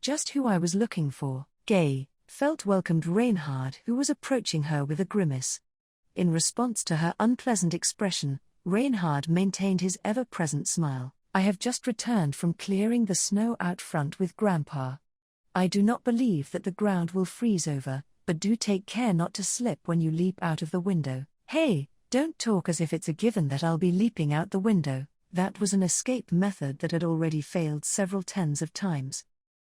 Just who I was looking for. Gay. Felt welcomed Reinhard, who was approaching her with a grimace. In response to her unpleasant expression, Reinhard maintained his ever-present smile. I have just returned from clearing the snow out front with Grandpa. I do not believe that the ground will freeze over, but do take care not to slip when you leap out of the window. Hey, don't talk as if it's a given that I'll be leaping out the window. That was an escape method that had already failed several tens of times.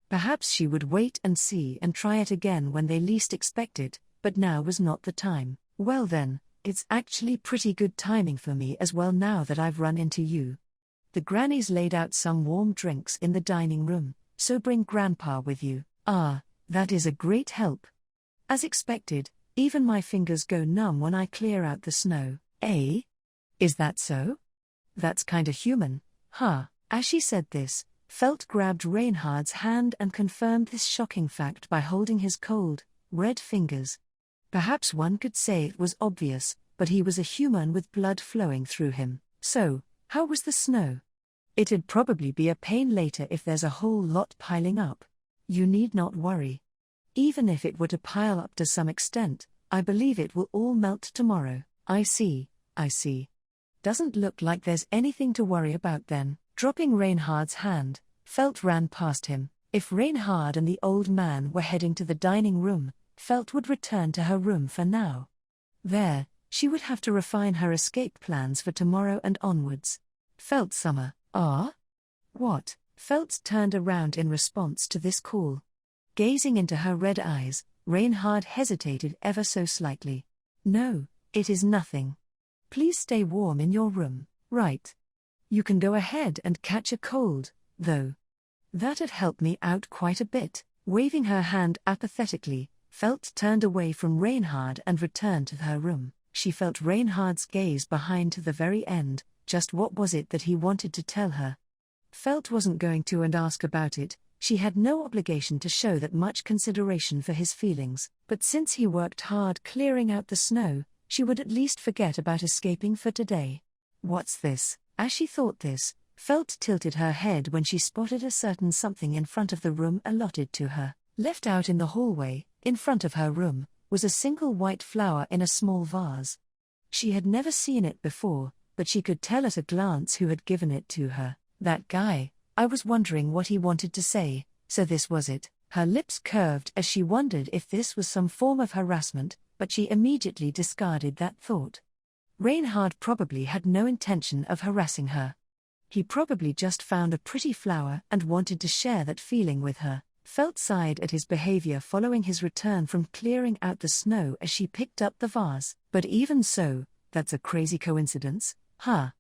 Perhaps she would wait and see and try it again when they least expect it, but now was not the time. Well then, it's actually pretty good timing for me as well now that I've run into you. The grannies laid out some warm drinks in the dining room, so bring Grandpa with you. Ah, that is a great help. As expected, even my fingers go numb when I clear out the snow. Eh? Is that so? That's kinda human, huh? As she said this, Felt grabbed Reinhard's hand and confirmed this shocking fact by holding his cold, red fingers. Perhaps one could say it was obvious, but he was a human with blood flowing through him. So, how was the snow? It'd probably be a pain later if there's a whole lot piling up. You need not worry. Even if it were to pile up to some extent, I believe it will all melt tomorrow. I see. Doesn't look like there's anything to worry about then. Dropping Reinhard's hand, Felt ran past him. If Reinhard and the old man were heading to the dining room, Felt would return to her room for now. There, she would have to refine her escape plans for tomorrow and onwards. Felt summer. Ah? What? Felt turned around in response to this call. Gazing into her red eyes, Reinhard hesitated ever so slightly. No, it is nothing. Please stay warm in your room, right? You can go ahead and catch a cold, though. That'd help me out quite a bit. Waving her hand apathetically, Felt turned away from Reinhard and returned to her room. She felt Reinhard's gaze behind to the very end. Just what was it that he wanted to tell her? Felt wasn't going to and ask about it. She had no obligation to show that much consideration for his feelings, but since he worked hard clearing out the snow, she would at least forget about escaping for today. What's this? As she thought this, Felt tilted her head when she spotted a certain something in front of the room allotted to her. Left out in the hallway, in front of her room, was a single white flower in a small vase. She had never seen it before, but she could tell at a glance who had given it to her. That guy. I was wondering what he wanted to say, so this was it. Her lips curved as she wondered if this was some form of harassment, but she immediately discarded that thought. Reinhard probably had no intention of harassing her. He probably just found a pretty flower and wanted to share that feeling with her. Felt sighed at his behavior following his return from clearing out the snow as she picked up the vase. But even so, that's a crazy coincidence, huh?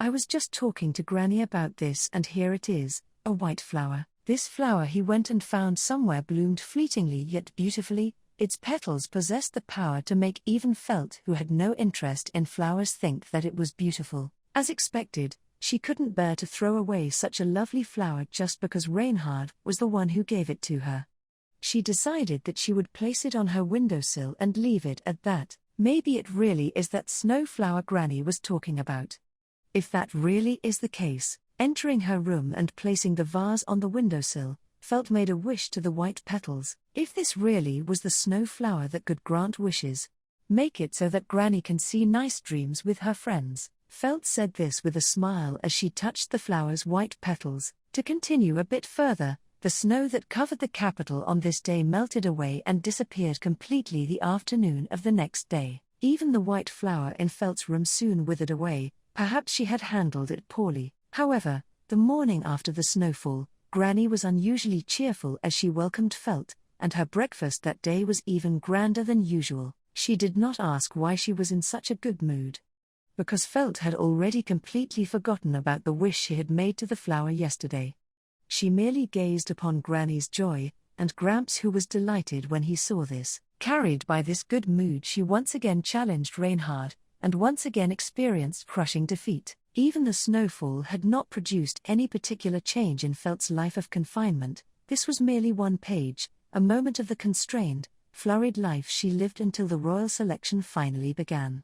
I was just talking to Granny about this and here it is, a white flower. This flower he went and found somewhere bloomed fleetingly yet beautifully. Its petals possessed the power to make even Felt, who had no interest in flowers, think that it was beautiful. As expected, she couldn't bear to throw away such a lovely flower just because Reinhard was the one who gave it to her. She decided that she would place it on her windowsill and leave it at that. Maybe it really is that snow flower Granny was talking about. If that really is the case, entering her room and placing the vase on the windowsill, Felt made a wish to the white petals. If this really was the snow flower that could grant wishes, make it so that Granny can see nice dreams with her friends. Felt said this with a smile as she touched the flower's white petals. To continue a bit further, the snow that covered the capital on this day melted away and disappeared completely the afternoon of the next day. Even the white flower in Felt's room soon withered away. Perhaps she had handled it poorly. However, the morning after the snowfall, Granny was unusually cheerful as she welcomed Felt, and her breakfast that day was even grander than usual. She did not ask why she was in such a good mood. Because Felt had already completely forgotten about the wish she had made to the flower yesterday. She merely gazed upon Granny's joy, and Gramps, who was delighted when he saw this. Carried by this good mood, she once again challenged Reinhard, and once again experienced crushing defeat. Even the snowfall had not produced any particular change in Felt's life of confinement. This was merely one page, a moment of the constrained, flurried life she lived until the royal selection finally began.